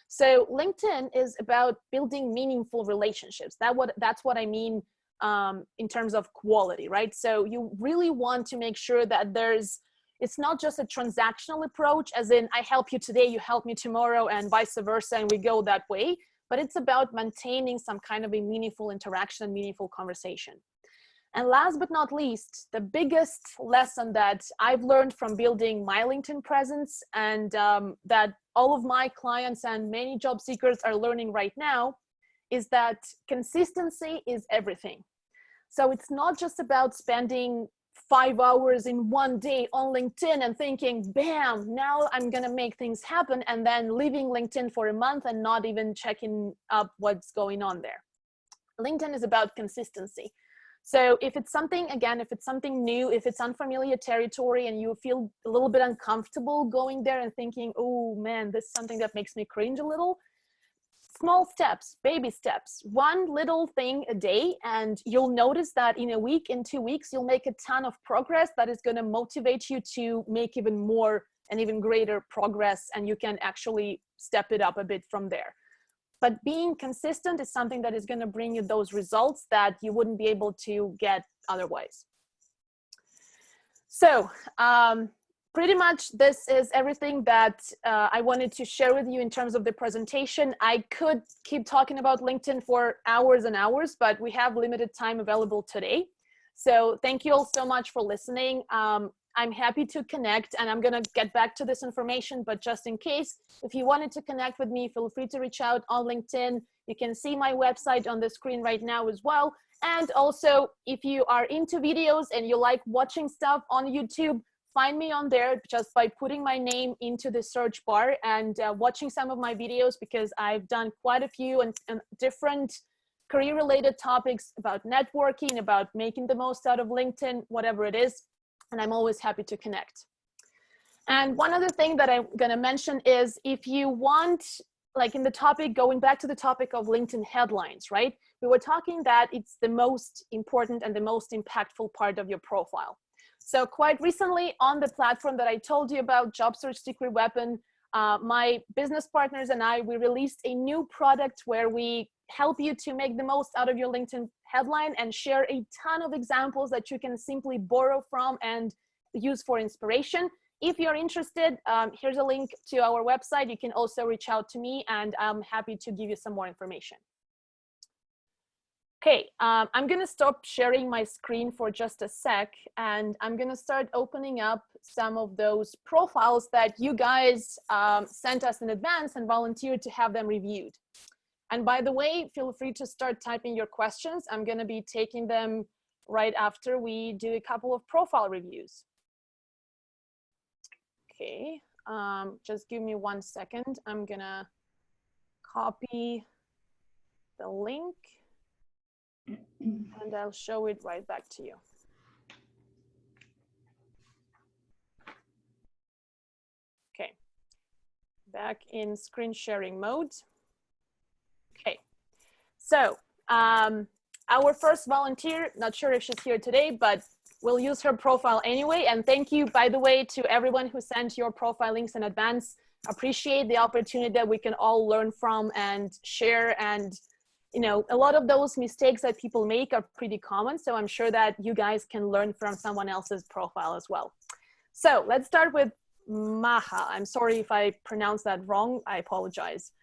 So LinkedIn is about building meaningful relationships. That's what I mean in terms of quality, right? So you really want to make sure that it's not just a transactional approach, as in I help you today, you help me tomorrow, and vice versa, and we go that way, but it's about maintaining some kind of a meaningful interaction and meaningful conversation. And last but not least, the biggest lesson that I've learned from building my LinkedIn presence, and that all of my clients and many job seekers are learning right now, is that consistency is everything. So it's not just about spending 5 hours in one day on LinkedIn and thinking, bam, now I'm going to make things happen, and then leaving LinkedIn for a month and not even checking up what's going on there. LinkedIn is about consistency. So if it's something, again, if it's something new, if it's unfamiliar territory and you feel a little bit uncomfortable going there and thinking, oh man, this is something that makes me cringe a little, small steps, baby steps, one little thing a day, and you'll notice that in a week, in 2 weeks, you'll make a ton of progress that is going to motivate you to make even more and even greater progress, and you can actually step it up a bit from there. But being consistent is something that is going to bring you those results that you wouldn't be able to get otherwise. So pretty much this is everything that I wanted to share with you in terms of the presentation. I could keep talking about LinkedIn for hours and hours, but we have limited time available today. So thank you all so much for listening. I'm happy to connect, and I'm going to get back to this information, but just in case, if you wanted to connect with me, feel free to reach out on LinkedIn. You can see my website on the screen right now as well. And also, if you are into videos and you like watching stuff on YouTube, find me on there just by putting my name into the search bar and watching some of my videos, because I've done quite a few and different career-related topics about networking, about making the most out of LinkedIn, whatever it is. And I'm always happy to connect. And one other thing that I'm going to mention is, if you want, like in the topic, going back to the topic of LinkedIn headlines, right? We were talking that it's the most important and the most impactful part of your profile. So quite recently on the platform that I told you about, Job Search Secret Weapon, my business partners and I, we released a new product where we help you to make the most out of your LinkedIn headline and share a ton of examples that you can simply borrow from and use for inspiration. If you're interested, here's a link to our website. You can also reach out to me and I'm happy to give you some more information. Okay, I'm gonna stop sharing my screen for just a sec and I'm gonna start opening up some of those profiles that you guys sent us in advance and volunteered to have them reviewed. And by the way, feel free to start typing your questions. I'm gonna be taking them right after we do a couple of profile reviews. Okay, just give me 1 second. I'm gonna copy the link and I'll show it right back to you. Okay, back in screen sharing mode. Okay, so our first volunteer, not sure if she's here today, but we'll use her profile anyway. And thank you, by the way, to everyone who sent your profile links in advance. Appreciate the opportunity that we can all learn from and share. And you know, a lot of those mistakes that people make are pretty common. So I'm sure that you guys can learn from someone else's profile as well. So let's start with Maha. I'm sorry if I pronounced that wrong. I apologize.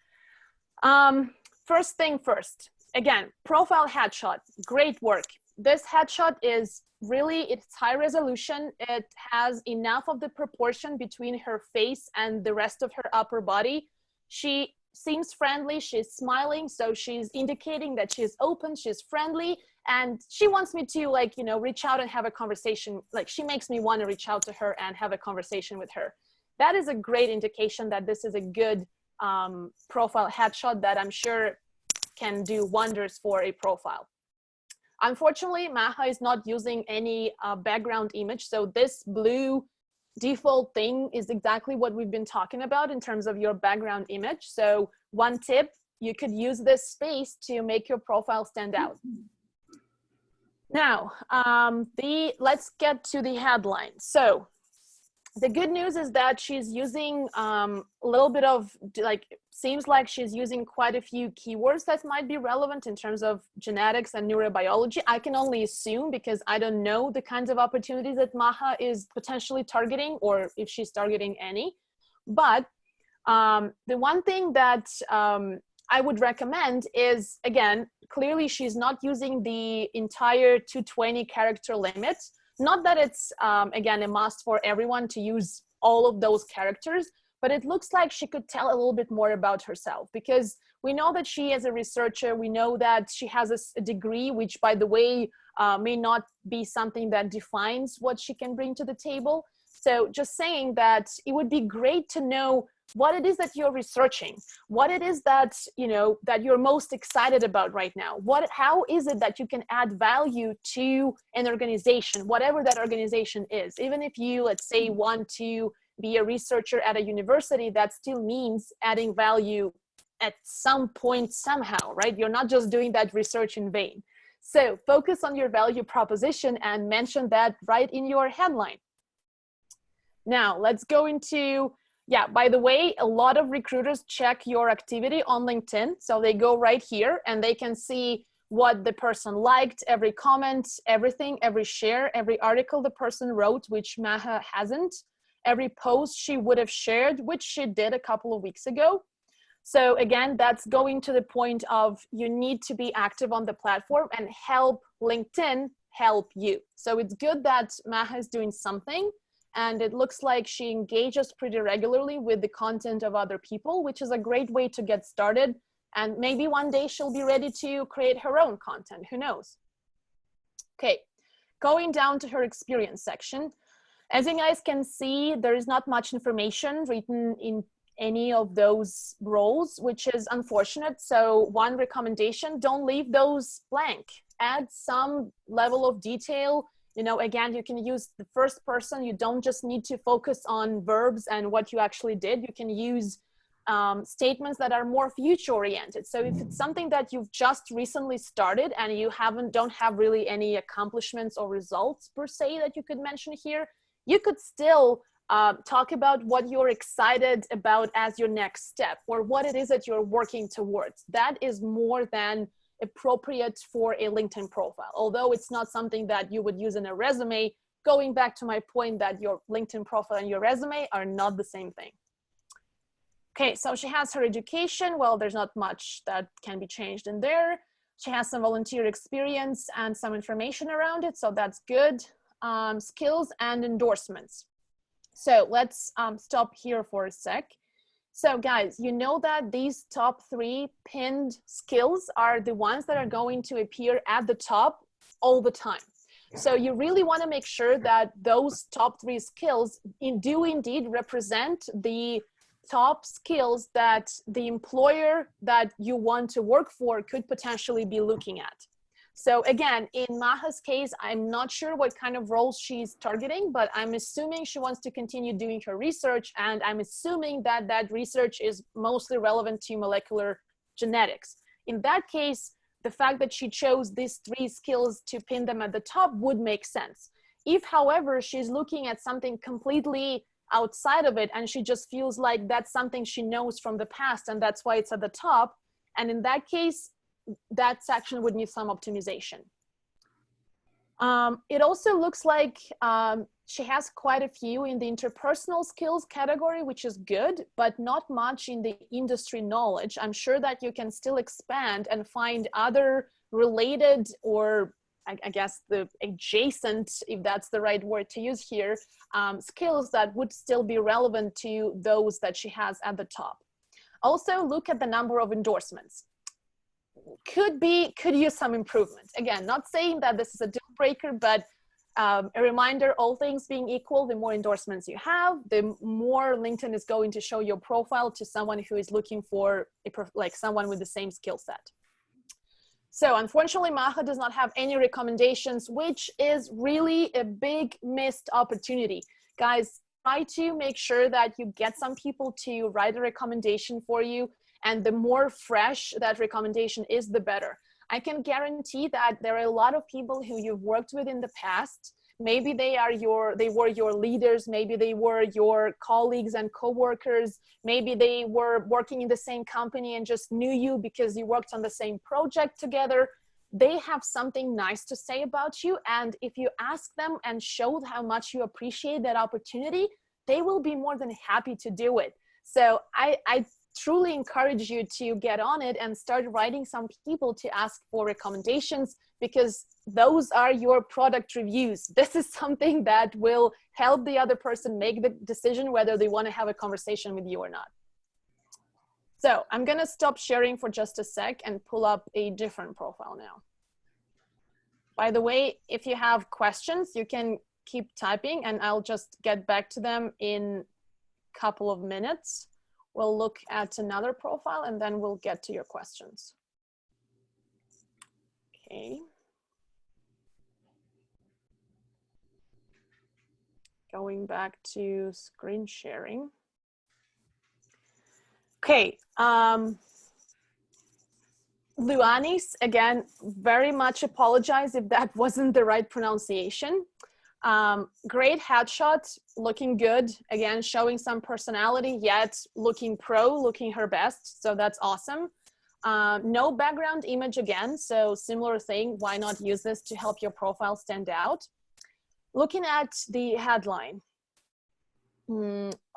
First thing first, again, profile headshot, great work. This headshot is really, it's high resolution. It has enough of the proportion between her face and the rest of her upper body. She seems friendly, she's smiling, so she's indicating that she's open, she's friendly, and she wants me to, like, you know, reach out and have a conversation. Like, she makes me want to reach out to her and have a conversation with her. That is a great indication that this is a good profile headshot that I'm sure can do wonders for a profile. Unfortunately, Maha is not using any background image, so this blue default thing is exactly what we've been talking about in terms of your background image. So one tip, you could use this space to make your profile stand out. Now, let's get to the headline. So the good news is that she's using a little bit of, like, seems like she's using quite a few keywords that might be relevant in terms of genetics and neurobiology. I can only assume because I don't know the kinds of opportunities that Maha is potentially targeting or if she's targeting any. But the one thing that I would recommend is, again, clearly she's not using the entire 220 character limit. Not that it's, again, a must for everyone to use all of those characters, but it looks like she could tell a little bit more about herself because we know that she is a researcher. We know that she has a degree, which, by the way, may not be something that defines what she can bring to the table. So just saying that it would be great to know what it is that you're researching, what it is that, you know, that you're most excited about right now. How is it that you can add value to an organization, whatever that organization is? Even if you, let's say, want to be a researcher at a university, that still means adding value at some point somehow, right? You're not just doing that research in vain. So focus on your value proposition and mention that right in your headline. Now let's go into, yeah, by the way, a lot of recruiters check your activity on LinkedIn. So they go right here and they can see what the person liked, every comment, everything, every share, every article the person wrote, which Maha hasn't, every post she would have shared, which she did a couple of weeks ago. So again, that's going to the point of you need to be active on the platform and help LinkedIn help you. So it's good that Maha is doing something, and it looks like she engages pretty regularly with the content of other people, which is a great way to get started. And maybe one day she'll be ready to create her own content, who knows? Okay, going down to her experience section. As you guys can see, there is not much information written in any of those roles, which is unfortunate. So one recommendation, don't leave those blank. Add some level of detail. You know, again, you can use the first person. You don't just need to focus on verbs and what you actually did. You can use statements that are more future oriented. So if it's something that you've just recently started and you don't have really any accomplishments or results per se that you could mention here, you could still Talk about what you're excited about as your next step, or what it is that you're working towards. That is more than appropriate for a LinkedIn profile. Although it's not something that you would use in a resume, going back to my point that your LinkedIn profile and your resume are not the same thing. Okay, so she has her education. Well, there's not much that can be changed in there. She has some volunteer experience and some information around it, so that's good. Skills and endorsements. So let's stop here for a sec. So guys, you know that these top 3 pinned skills are the ones that are going to appear at the top all the time. So you really want to make sure that those top 3 skills do indeed represent the top skills that the employer that you want to work for could potentially be looking at. So again, in Maha's case, I'm not sure what kind of roles she's targeting, but I'm assuming she wants to continue doing her research, and I'm assuming that that research is mostly relevant to molecular genetics. In that case, the fact that she chose these 3 skills to pin them at the top would make sense. If, however, she's looking at something completely outside of it and she just feels like that's something she knows from the past and that's why it's at the top, and in that case, that section would need some optimization. It also looks like she has quite a few in the interpersonal skills category, which is good, but not much in the industry knowledge. I'm sure that you can still expand and find other related, or I guess the adjacent, if that's the right word to use here, skills that would still be relevant to those that she has at the top. Also, look at the number of endorsements. Could use some improvement. Again, not saying that this is a deal breaker, but a reminder, all things being equal, the more endorsements you have, the more LinkedIn is going to show your profile to someone who is looking for someone with the same skill set. So unfortunately, Maha does not have any recommendations, which is really a big missed opportunity. Guys, try to make sure that you get some people to write a recommendation for you. And the more fresh that recommendation is, the better. I can guarantee that there are a lot of people who you've worked with in the past. Maybe they were your leaders. Maybe they were your colleagues and coworkers. Maybe they were working in the same company and just knew you because you worked on the same project together. They have something nice to say about you. And if you ask them and show how much you appreciate that opportunity, they will be more than happy to do it. So I truly encourage you to get on it and start writing some people to ask for recommendations, because those are your product reviews. This is something that will help the other person make the decision whether they want to have a conversation with you or not. So I'm going to stop sharing for just a sec and pull up a different profile now. By the way, if you have questions, you can keep typing and I'll just get back to them in a couple of minutes. We'll look at another profile and then we'll get to your questions. Okay. Going back to screen sharing. Okay. Luanis, again, very much apologize if that wasn't the right pronunciation. Great headshot, looking good. Again, showing some personality, yet looking pro, looking her best. So that's awesome. No background image again. So similar thing, why not use this to help your profile stand out? Looking at the headline.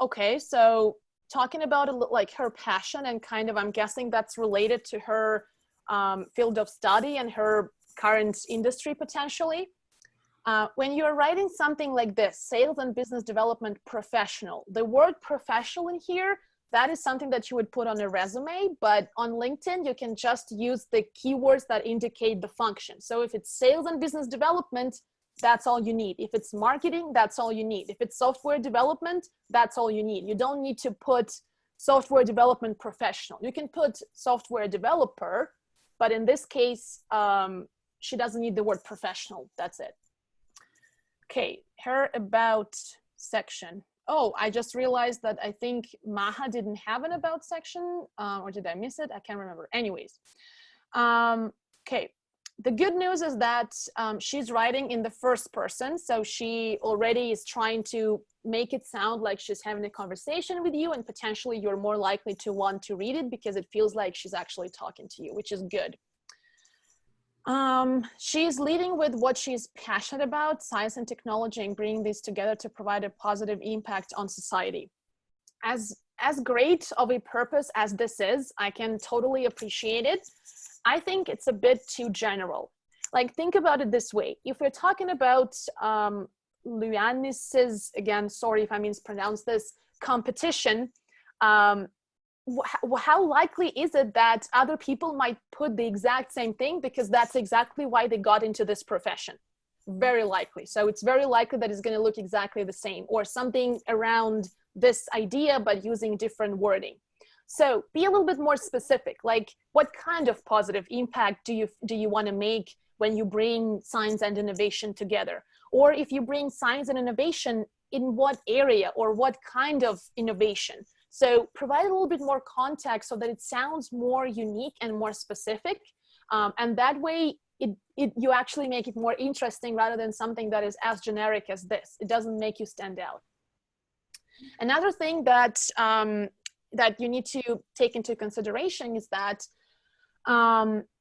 Okay, so talking about like her passion and kind of, I'm guessing that's related to her field of study and her current industry potentially. When you're writing something like this, sales and business development professional, the word professional in here, that is something that you would put on a resume, but on LinkedIn, you can just use the keywords that indicate the function. So if it's sales and business development, that's all you need. If it's marketing, that's all you need. If it's software development, that's all you need. You don't need to put software development professional. You can put software developer, but in this case, she doesn't need the word professional. That's it. Okay, her about section. Oh, I just realized that I think Maha didn't have an about section, or did I miss it? I can't remember. Anyways, okay. The good news is that she's writing in the first person, so she already is trying to make it sound like she's having a conversation with you, and potentially you're more likely to want to read it because it feels like she's actually talking to you, which is good. She's leading with what she's passionate about, science and technology, and bringing these together to provide a positive impact on society. As great of a purpose as this is, I can totally appreciate it. I think it's a bit too general. Like, think about it this way. If we're talking about Luanis's, again, sorry if I mispronounce this, competition, how likely is it that other people might put the exact same thing, because that's exactly why they got into this profession? Very likely. So it's very likely that it's going to look exactly the same, or something around this idea but using different wording. So be a little bit more specific, like what kind of positive impact do you want to make when you bring science and innovation together? Or if you bring science and innovation, in what area or what kind of innovation? So provide a little bit more context so that it sounds more unique and more specific. And that way you actually make it more interesting rather than something that is as generic as this. It doesn't make you stand out. Another thing that, that you need to take into consideration is that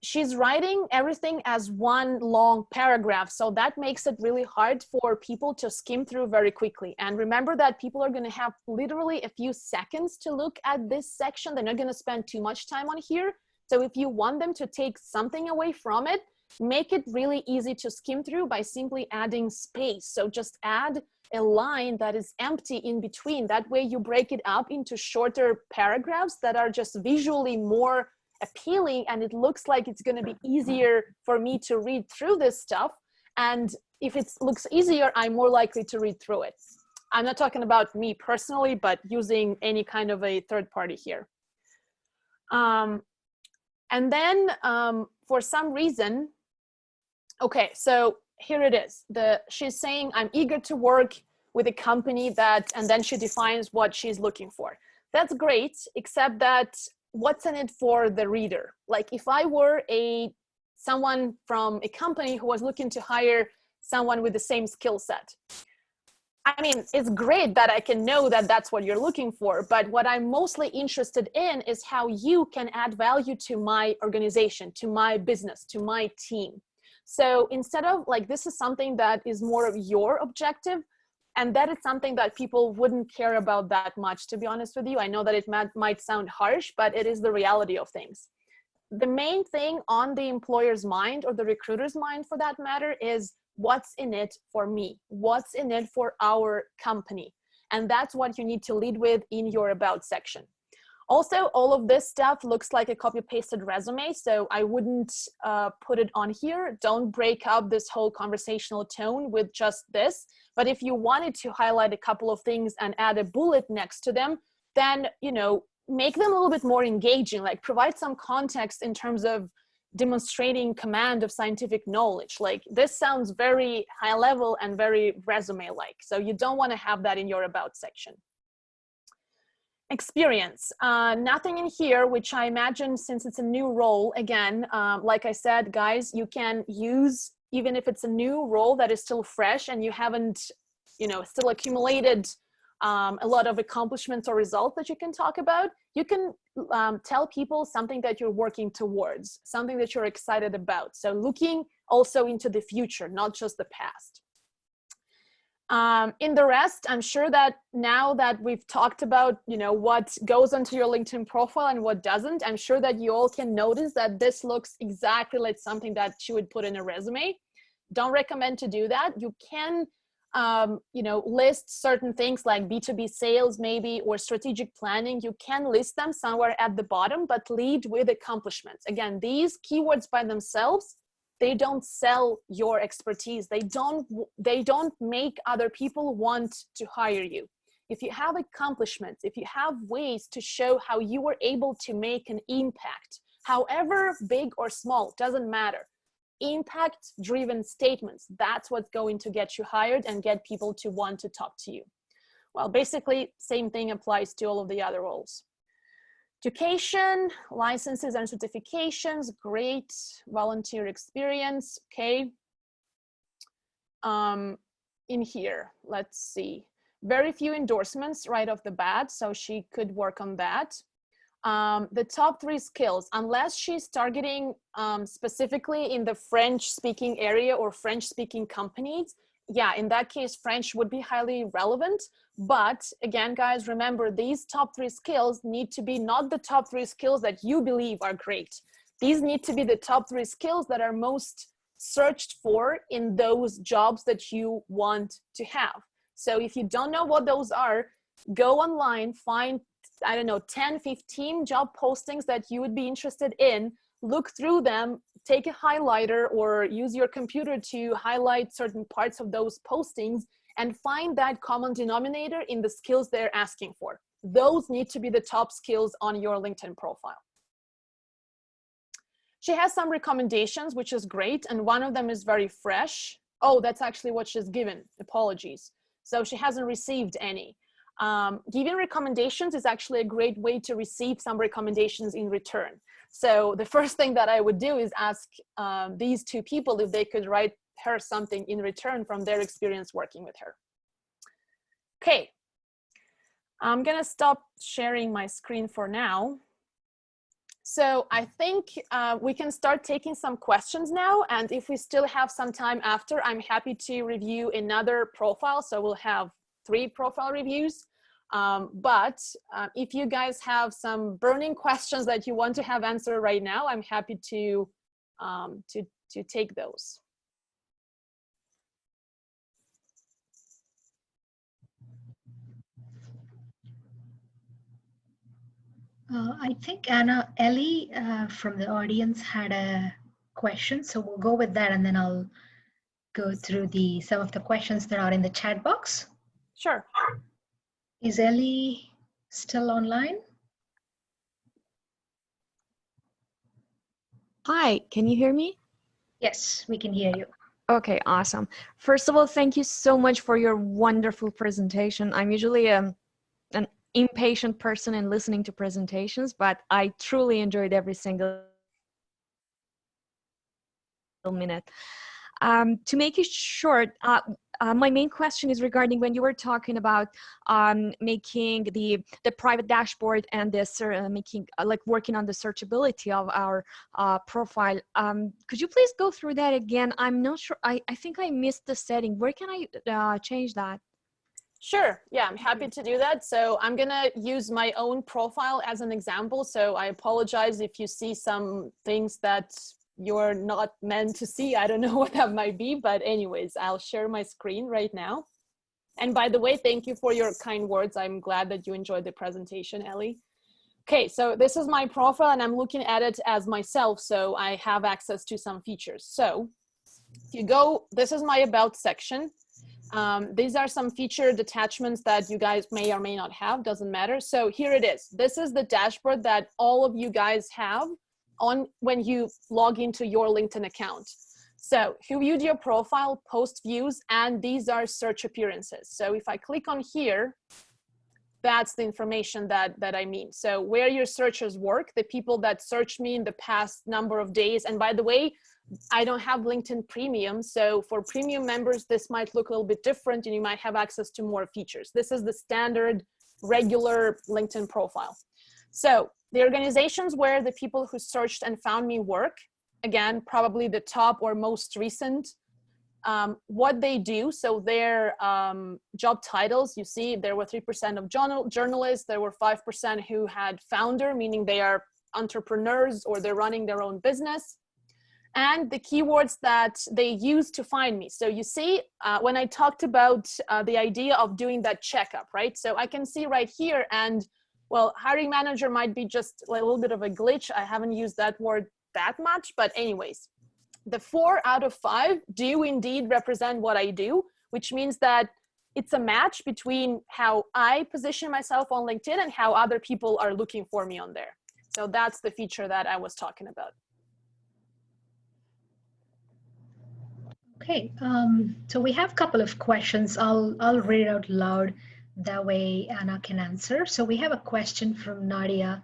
she's writing everything as one long paragraph. So that makes it really hard for people to skim through very quickly. And remember that people are going to have literally a few seconds to look at this section. They're not going to spend too much time on here. So if you want them to take something away from it, make it really easy to skim through by simply adding space. So just add a line that is empty in between. That way you break it up into shorter paragraphs that are just visually more appealing, and it looks like it's going to be easier for me to read through this stuff. And if it looks easier, I'm more likely to read through it. I'm not talking about me personally, but using any kind of a third party here. And then for some reason, okay, so here it is. She's saying, I'm eager to work with a company that, and then she defines what she's looking for. That's great, except that what's in it for the reader? Like, if I were someone from a company who was looking to hire someone with the same skill set, I mean, it's great that I can know that that's what you're looking for, but what I'm mostly interested in is how you can add value to my organization, to my business, to my team. So instead of, like, this is something that is more of your objective, and that is something that people wouldn't care about that much, to be honest with you. I know that it might sound harsh, but it is the reality of things. The main thing on the employer's mind, or the recruiter's mind for that matter, is what's in it for me? What's in it for our company? And that's what you need to lead with in your about section. Also, all of this stuff looks like a copy-pasted resume, so I wouldn't put it on here. Don't break up this whole conversational tone with just this. But if you wanted to highlight a couple of things and add a bullet next to them, then, you know, make them a little bit more engaging, like provide some context in terms of demonstrating command of scientific knowledge. Like, this sounds very high level and very resume-like, so you don't want to have that in your about section. Experience, nothing in here, which I imagine, since it's a new role, again, like I said, guys, you can use, even if it's a new role that is still fresh and you haven't, you know, still accumulated a lot of accomplishments or results that you can talk about, you can tell people something that you're working towards, something that you're excited about. So looking also into the future, not just the past. In the rest, I'm sure that now that we've talked about, you know, what goes onto your LinkedIn profile and what doesn't, I'm sure that you all can notice that this looks exactly like something that you would put in a resume. Don't recommend to do that. You can, you know, list certain things like B2B sales maybe, or strategic planning. You can list them somewhere at the bottom, but lead with accomplishments. Again, these keywords by themselves, they don't sell your expertise. They don't make other people want to hire you. If you have accomplishments, if you have ways to show how you were able to make an impact, however big or small, doesn't matter. Impact-driven statements, that's what's going to get you hired and get people to want to talk to you. Well, basically, same thing applies to all of the other roles. Education, licenses and certifications, great. Volunteer experience, okay. In here, let's see. very few endorsements right off the bat, so she could work on that. The top 3 skills, unless she's targeting specifically in the French-speaking area or French-speaking companies, yeah, in that case, French would be highly relevant. But again, guys, remember, these top 3 skills need to be not the top 3 skills that you believe are great. These need to be the top 3 skills that are most searched for in those jobs that you want to have. So if you don't know what those are, go online, find, I don't know, 10, 15 job postings that you would be interested in, look through them, take a highlighter or use your computer to highlight certain parts of those postings and find that common denominator in the skills they're asking for. Those need to be the top skills on your LinkedIn profile. She has some recommendations, which is great. And one of them is very fresh. Oh, that's actually what she's given. Apologies. So she hasn't received any. Giving recommendations is actually a great way to receive some recommendations in return. So the first thing that I would do is ask these 2 people if they could write her something in return from their experience working with her. Okay, I'm gonna stop sharing my screen for now. So I think we can start taking some questions now. And if we still have some time after, I'm happy to review another profile. So we'll have 3 profile reviews. But if you guys have some burning questions that you want to have answered right now, I'm happy to take those. I think Ellie from the audience had a question, so we'll go with that, and then I'll go through some of the questions that are in the chat box. Sure. Is Ellie still online? Hi, can you hear me? Yes, we can hear you. Okay, awesome. First of all, thank you so much for your wonderful presentation. I'm usually an impatient person in listening to presentations, but I truly enjoyed every single minute. To make it short, my main question is regarding when you were talking about making the private dashboard and this working on the searchability of our profile. Could you please go through that again? I'm not sure. I think I missed the setting. Where can I change that? Sure. Yeah, I'm happy to do that. So I'm going to use my own profile as an example. So I apologize if you see some things that you're not meant to see. I don't know what that might be, but anyways, I'll share my screen right now. And by the way, thank you for your kind words. I'm glad that you enjoyed the presentation, Ellie. Okay, so this is my profile and I'm looking at it as myself, so I have access to some features. So if you go, this is my about section. These are some featured attachments that you guys may or may not have, doesn't matter. So here it is. This is the dashboard that all of you guys have on when you log into your LinkedIn account. So who viewed your profile, post views, and these are search appearances. So if I click on here, that's the information that I mean. So where your searchers work, the people that searched me in the past number of days. And by the way, I don't have LinkedIn Premium. So for premium members, this might look a little bit different and you might have access to more features. This is the standard regular LinkedIn profile. So the organizations where the people who searched and found me work, again, probably the top or most recent, what they do. So their job titles, you see there were 3% of journalists, there were 5% who had founder, meaning they are entrepreneurs or they're running their own business, and the keywords that they use to find me. So you see, when I talked about the idea of doing that checkup, right? So I can see right here, and well, hiring manager might be just a little bit of a glitch. I haven't used that word that much, but anyways, the 4 out of 5 do indeed represent what I do, which means that it's a match between how I position myself on LinkedIn and how other people are looking for me on there. So that's the feature that I was talking about. Okay, so we have a couple of questions. I'll read it out loud. That way Anna can answer. So we have a question from Nadia.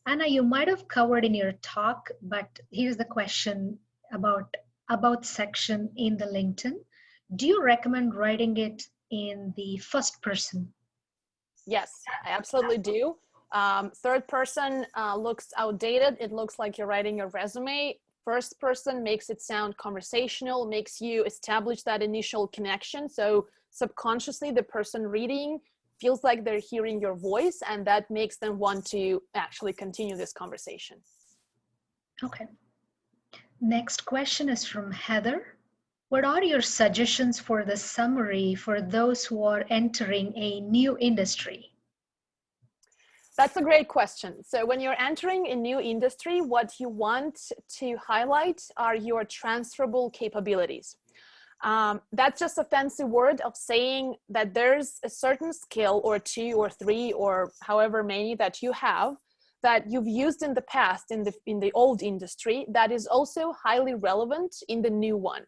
Anna, you might have covered in your talk, but here's the question about section in the LinkedIn. Do you recommend writing it in the first person? Yes, I absolutely do. Third person looks outdated. It looks like you're writing a resume. First person makes it sound conversational, makes you establish that initial connection. So subconsciously, the person reading feels like they're hearing your voice, and that makes them want to actually continue this conversation. Okay. Next question is from Heather. What are your suggestions for the summary for those who are entering a new industry? That's a great question. So when you're entering a new industry, what you want to highlight are your transferable capabilities. That's just a fancy word of saying that there's a certain skill or two or three or however many that you have that you've used in the past in the old industry that is also highly relevant in the new one.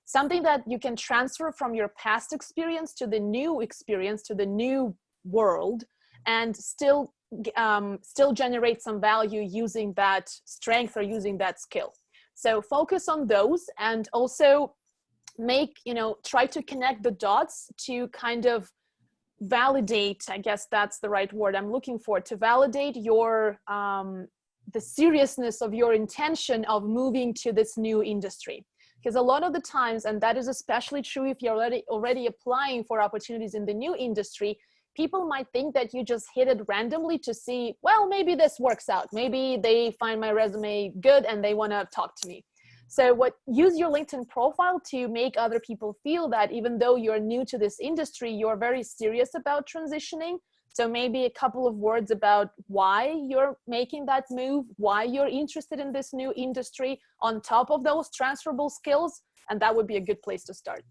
Something that you can transfer from your past experience to the new experience, to the new world, and still generate some value using that strength or using that skill. So focus on those, and also try to connect the dots to kind of validate, I guess that's the right word I'm looking for, to validate your the seriousness of your intention of moving to this new industry. Because a lot of the times, and that is especially true if you're already applying for opportunities in the new industry, people might think that you just hit it randomly to see, well, maybe this works out. Maybe they find my resume good and they want to talk to me. So use your LinkedIn profile to make other people feel that even though you're new to this industry, you're very serious about transitioning. So maybe a couple of words about why you're making that move, why you're interested in this new industry on top of those transferable skills. And that would be a good place to start.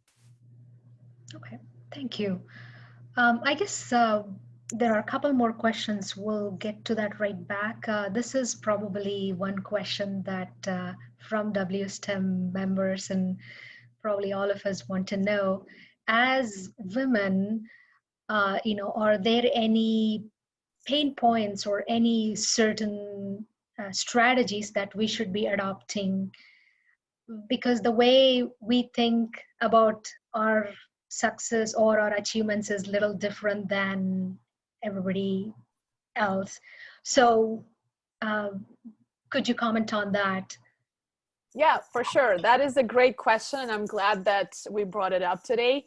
Okay, thank you. I guess there are a couple more questions. We'll get to that right back. This is probably one question that from WSTEM members and probably all of us want to know. As women, are there any pain points or any certain strategies that we should be adopting? Because the way we think about our success or our achievements is little different than everybody else. So could you comment on that? Yeah, for sure. That is a great question, and I'm glad that we brought it up today.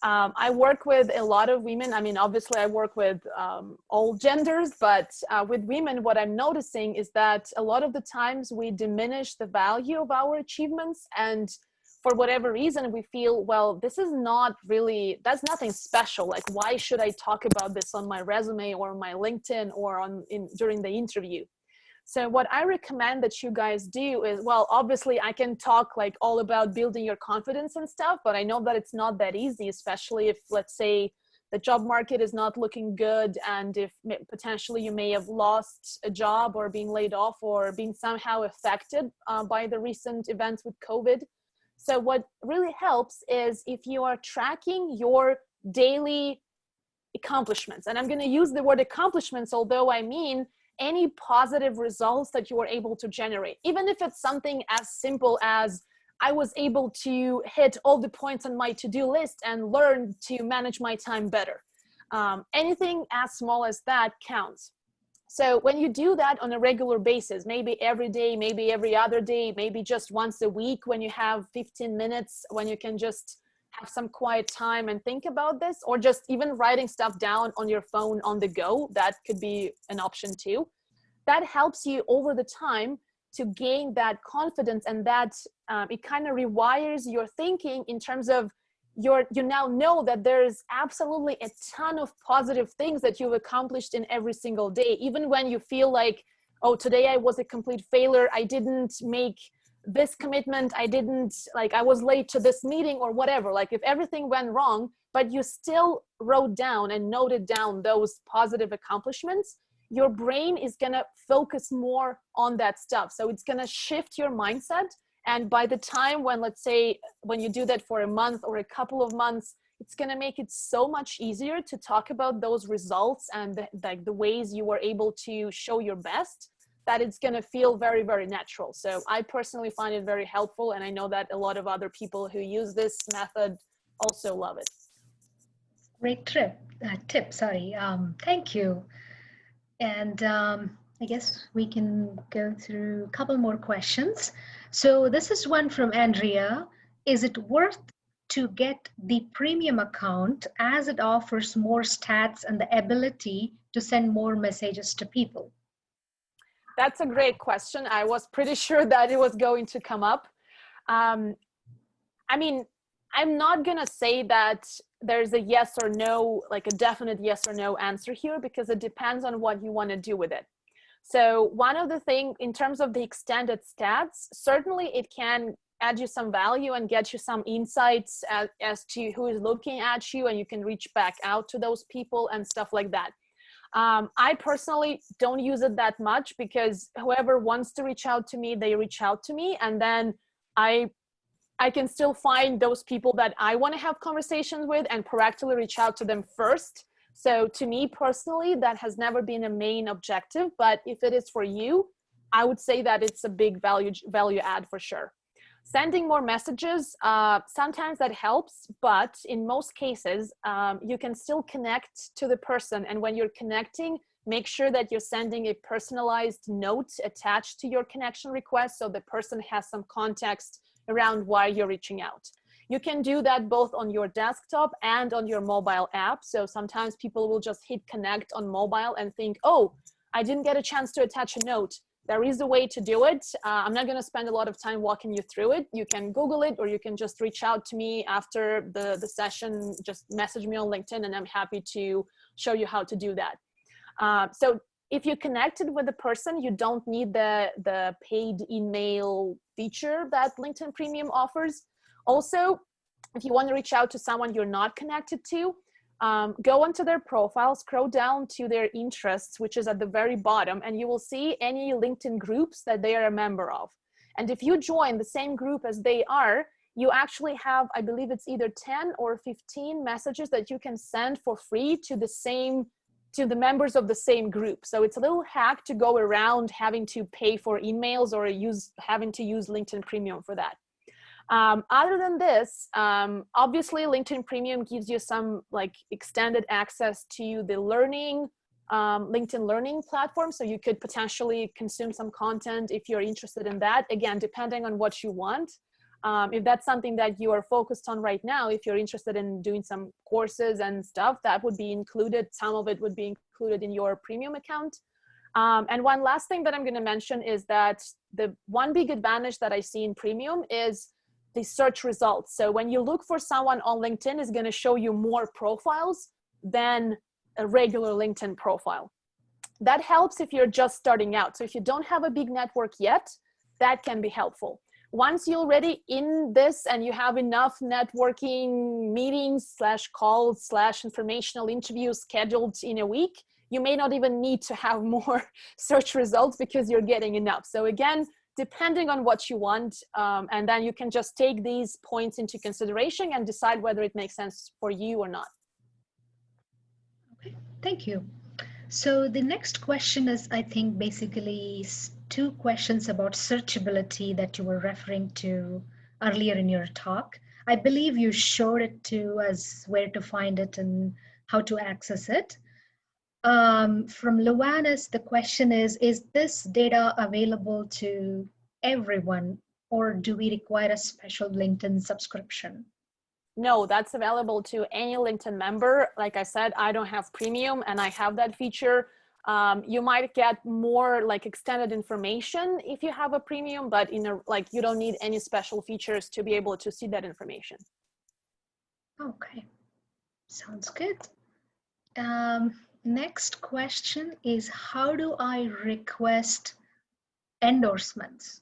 I work with a lot of women. I mean, obviously I work with all genders, but with women, what I'm noticing is that a lot of the times we diminish the value of our achievements, and for whatever reason, we feel, well, this is not really, that's nothing special. Like, why should I talk about this on my resume or my LinkedIn or during the interview? So what I recommend that you guys do is, well, obviously I can talk like all about building your confidence and stuff, but I know that it's not that easy, especially if, let's say, the job market is not looking good, and if potentially you may have lost a job or being laid off or being somehow affected by the recent events with COVID. So what really helps is if you are tracking your daily accomplishments, and I'm going to use the word accomplishments, although I mean any positive results that you are able to generate, even if it's something as simple as I was able to hit all the points on my to-do list and learn to manage my time better. Anything as small as that counts. So when you do that on a regular basis, maybe every day, maybe every other day, maybe just once a week when you have 15 minutes, when you can just have some quiet time and think about this, or just even writing stuff down on your phone on the go, that could be an option too. That helps you over the time to gain that confidence, and that it kind of rewires your thinking in terms of you now know that there's absolutely a ton of positive things that you've accomplished in every single day, even when you feel like, oh, today I was a complete failure, I didn't make this commitment, I was late to this meeting or whatever. Like, if everything went wrong, but you still wrote down and noted down those positive accomplishments, your brain is going to focus more on that stuff. So it's going to shift your mindset. And by the time when you do that for a month or a couple of months, it's going to make it so much easier to talk about those results and the ways you were able to show your best, that it's going to feel very, very natural. So I personally find it very helpful. And I know that a lot of other people who use this method also love it. Great tip. Sorry. Thank you. And I guess we can go through a couple more questions. So this is one from Andrea. Is it worth to get the premium account as it offers more stats and the ability to send more messages to people? That's a great question. I was pretty sure that it was going to come up. I mean, I'm not gonna say that there's a yes or no, like a definite yes or no answer here, because it depends on what you want to do with it. So one of the things in terms of the extended stats, certainly it can add you some value and get you some insights as to who is looking at you, and you can reach back out to those people and stuff like that. I personally don't use it that much, because whoever wants to reach out to me, they reach out to me, and then I can still find those people that I want to have conversations with and proactively reach out to them first. So to me personally, that has never been a main objective, but if it is for you, I would say that it's a big value add for sure. Sending more messages, sometimes that helps, but in most cases, you can still connect to the person. And when you're connecting, make sure that you're sending a personalized note attached to your connection request, so the person has some context around why you're reaching out. You can do that both on your desktop and on your mobile app. So sometimes people will just hit connect on mobile and think, oh, I didn't get a chance to attach a note. There is a way to do it. I'm not going to spend a lot of time walking you through it. You can Google it, or you can just reach out to me after the session. Just message me on LinkedIn, and I'm happy to show you how to do that. So if you connected with the person, you don't need the paid email feature that LinkedIn Premium offers. Also, if you want to reach out to someone you're not connected to, go onto their profile, scroll down to their interests, which is at the very bottom, and you will see any LinkedIn groups that they are a member of. And if you join the same group as they are, you actually have, I believe it's either 10 or 15 messages that you can send for free to the members of the same group. So it's a little hack to go around having to pay for emails or having to use LinkedIn Premium for that. Other than this, obviously LinkedIn Premium gives you some like extended access to the LinkedIn Learning platform. So you could potentially consume some content if you're interested in that. Again, depending on what you want. If that's something that you are focused on right now, if you're interested in doing some courses and stuff, that would be included. Some of it would be included in your premium account. And one last thing that I'm going to mention is that the one big advantage that I see in premium is the search results. So when you look for someone on LinkedIn, it's going to show you more profiles than a regular LinkedIn profile. That helps if you're just starting out. So if you don't have a big network yet, that can be helpful. Once you're already in this and you have enough networking meetings / calls / informational interviews scheduled in a week, you may not even need to have more search results because you're getting enough. So again, depending on what you want, and then you can just take these points into consideration and decide whether it makes sense for you or not. Okay, thank you. So the next question is, I think, basically two questions about searchability that you were referring to earlier in your talk. I believe you showed it to us where to find it and how to access it. From Luanis, the question is this data available to everyone, or do we require a special LinkedIn subscription? No, that's available to any LinkedIn member. Like I said, I don't have premium and I have that feature. You might get more like extended information if you have a premium, but you don't need any special features to be able to see that information. Okay, sounds good. Next question is, how do I request endorsements?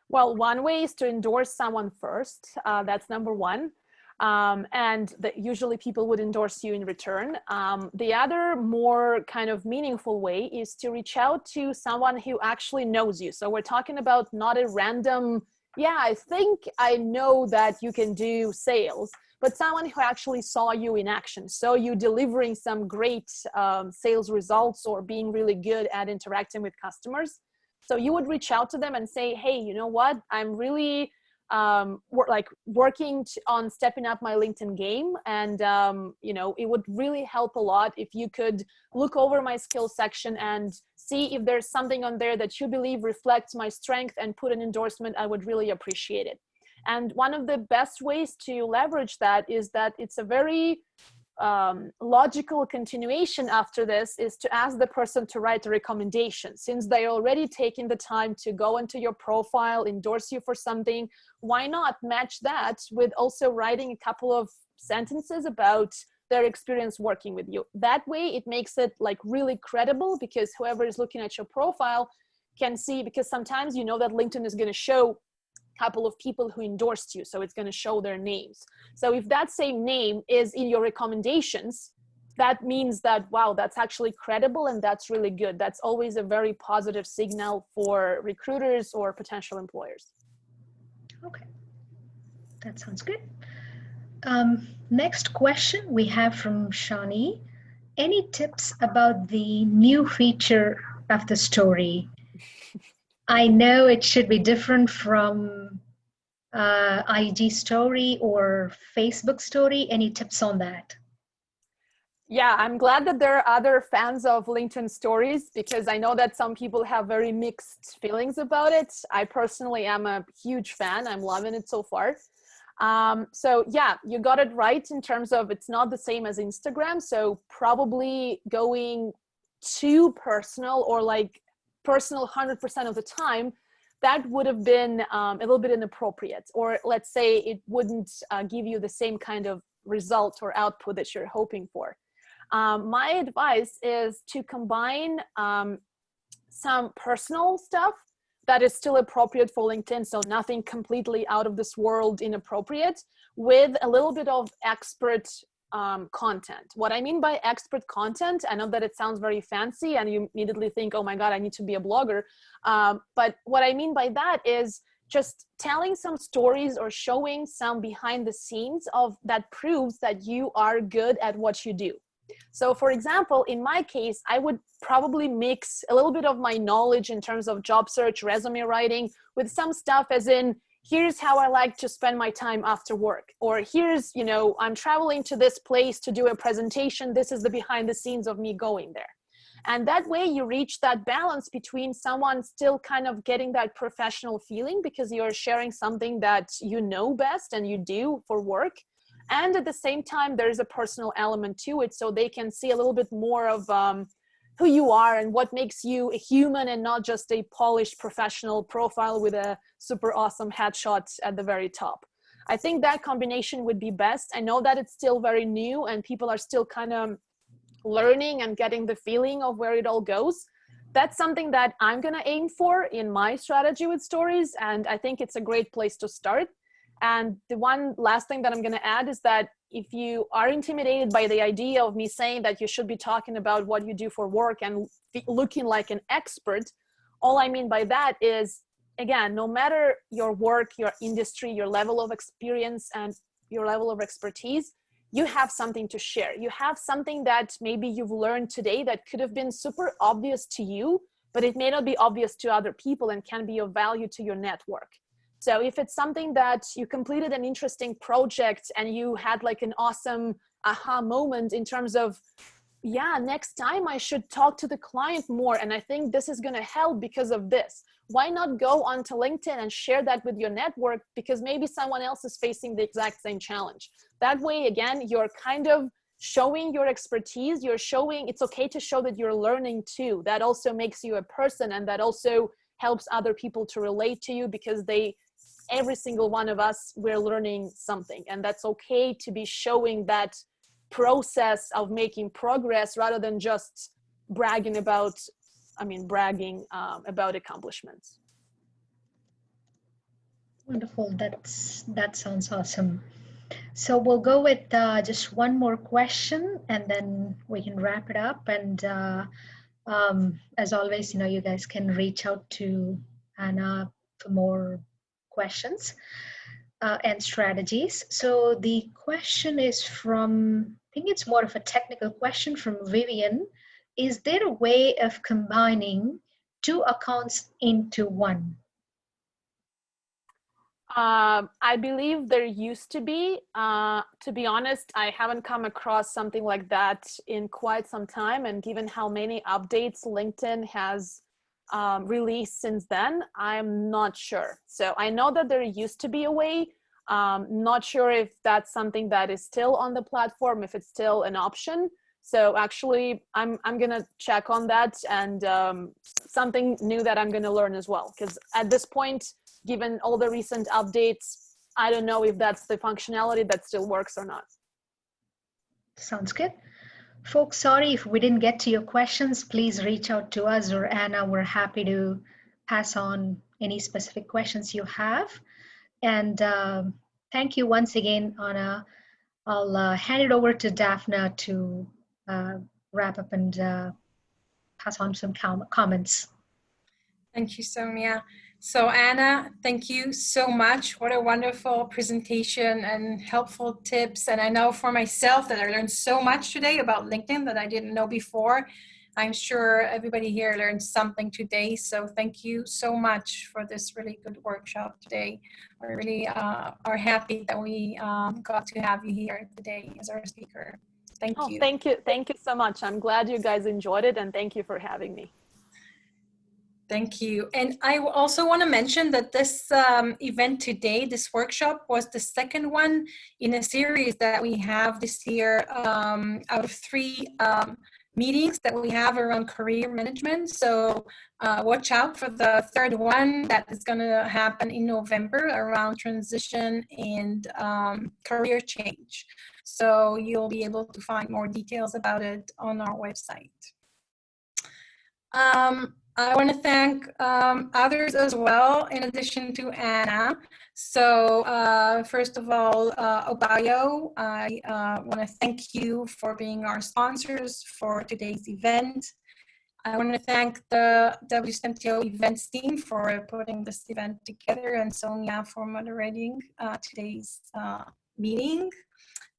Well, one way is to endorse someone first. That's number one. And usually people would endorse you in return. The other more kind of meaningful way is to reach out to someone who actually knows you. So we're talking about not a random, yeah, I think I know that you can do sales, but someone who actually saw you in action. So you delivering some great sales results or being really good at interacting with customers. So you would reach out to them and say, hey, you know what? I'm really working on stepping up my LinkedIn game. And, you know, it would really help a lot if you could look over my skills section and see if there's something on there that you believe reflects my strength and put an endorsement. I would really appreciate it. And one of the best ways to leverage that is that it's a very logical continuation after this is to ask the person to write a recommendation. Since they're already taking the time to go into your profile, endorse you for something, why not match that with also writing a couple of sentences about their experience working with you? That way it makes it like really credible, because whoever is looking at your profile can see, because sometimes you know that LinkedIn is going to show couple of people who endorsed you, so it's going to show their names. So if that same name is in your recommendations, that means that, wow, that's actually credible and that's really good. That's always a very positive signal for recruiters or potential employers. Okay, that sounds good. Next question we have from Shani. Any tips about the new feature of the story? I know it should be different from IG story or Facebook story. Any tips on that? Yeah, I'm glad that there are other fans of LinkedIn stories, because I know that some people have very mixed feelings about it. I personally am a huge fan. I'm loving it so far. So yeah, you got it right in terms of it's not the same as Instagram. So probably going too personal or like personal 100% of the time, that would have been a little bit inappropriate, or let's say it wouldn't give you the same kind of result or output that you're hoping for. My advice is to combine some personal stuff that is still appropriate for LinkedIn, so nothing completely out of this world inappropriate, with a little bit of expert content. What I mean by expert content, I know that it sounds very fancy and you immediately think, oh my God, I need to be a blogger. But what I mean by that is just telling some stories or showing some behind the scenes of that proves that you are good at what you do. So for example, in my case, I would probably mix a little bit of my knowledge in terms of job search, resume writing, with some stuff as in, here's how I like to spend my time after work. Or here's, you know, I'm traveling to this place to do a presentation. This is the behind the scenes of me going there. And that way you reach that balance between someone still kind of getting that professional feeling because you're sharing something that you know best and you do for work. And at the same time, there's a personal element to it, so they can see a little bit more of who you are and what makes you a human and not just a polished professional profile with a super awesome headshot at the very top. I think that combination would be best. I know that it's still very new and people are still kind of learning and getting the feeling of where it all goes. That's something that I'm going to aim for in my strategy with stories, and I think it's a great place to start. And the one last thing that I'm going to add is that if you are intimidated by the idea of me saying that you should be talking about what you do for work and looking like an expert, all I mean by that is, again, no matter your work, your industry, your level of experience and your level of expertise, you have something to share. You have something that maybe you've learned today that could have been super obvious to you, but it may not be obvious to other people and can be of value to your network. So if it's something that you completed an interesting project and you had like an awesome aha moment in terms of, yeah, next time I should talk to the client more, and I think this is going to help because of this. Why not go onto LinkedIn and share that with your network, because maybe someone else is facing the exact same challenge. That way, again, you're kind of showing your expertise. You're showing it's okay to show that you're learning too. That also makes you a person, and that also helps other people to relate to you, because every single one of us, we're learning something, and that's okay to be showing that process of making progress rather than just bragging about accomplishments. Wonderful. That sounds awesome. So we'll go with just one more question and then we can wrap it up. And as always, you guys can reach out to Anna for more questions and strategies. So the question is from, I think it's more of a technical question from Vivian. Is there a way of combining two accounts into one? I believe there used to be. To be honest, I haven't come across something like that in quite some time. And given how many updates LinkedIn has released since then, I'm not sure. So I know that there used to be a way. Not sure if that's something that is still on the platform, if it's still an option. So actually, I'm gonna check on that, and something new that I'm gonna learn as well. Because at this point, given all the recent updates, I don't know if that's the functionality that still works or not. Sounds good. Folks, sorry if we didn't get to your questions. Please reach out to us or Anna. We're happy to pass on any specific questions you have. And thank you once again, Anna. I'll hand it over to Daphne to wrap up and pass on some comments. Thank you, Sonia. So Anna, thank you so much. What a wonderful presentation and helpful tips. And I know for myself that I learned so much today about LinkedIn that I didn't know before. I'm sure everybody here learned something today. So thank you so much for this really good workshop today. We really are happy that we got to have you here today as our speaker. Thank you. Thank you. Thank you so much. I'm glad you guys enjoyed it, and thank you for having me. Thank you. And I also want to mention that this event today, this workshop, was the second one in a series that we have this year out of 3 meetings that we have around career management. So watch out for the third one that is going to happen in November around transition and career change. So you'll be able to find more details about it on our website. I want to thank others as well, in addition to Anna. So first of all, Obayo, I want to thank you for being our sponsors for today's event. I want to thank the WSTEM TO events team for putting this event together, and Sonia for moderating today's meeting.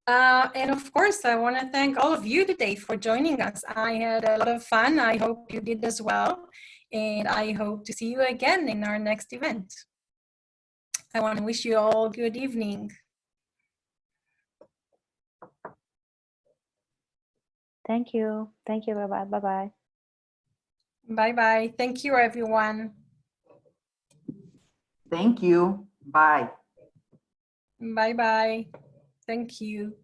And of course, I want to thank all of you today for joining us. I had a lot of fun. I hope you did as well. And I hope to see you again in our next event. I want to wish you all good evening. Thank you. Thank you. Bye-bye. Bye-bye. Bye-bye. Thank you, everyone. Thank you. Bye. Bye-bye. Thank you.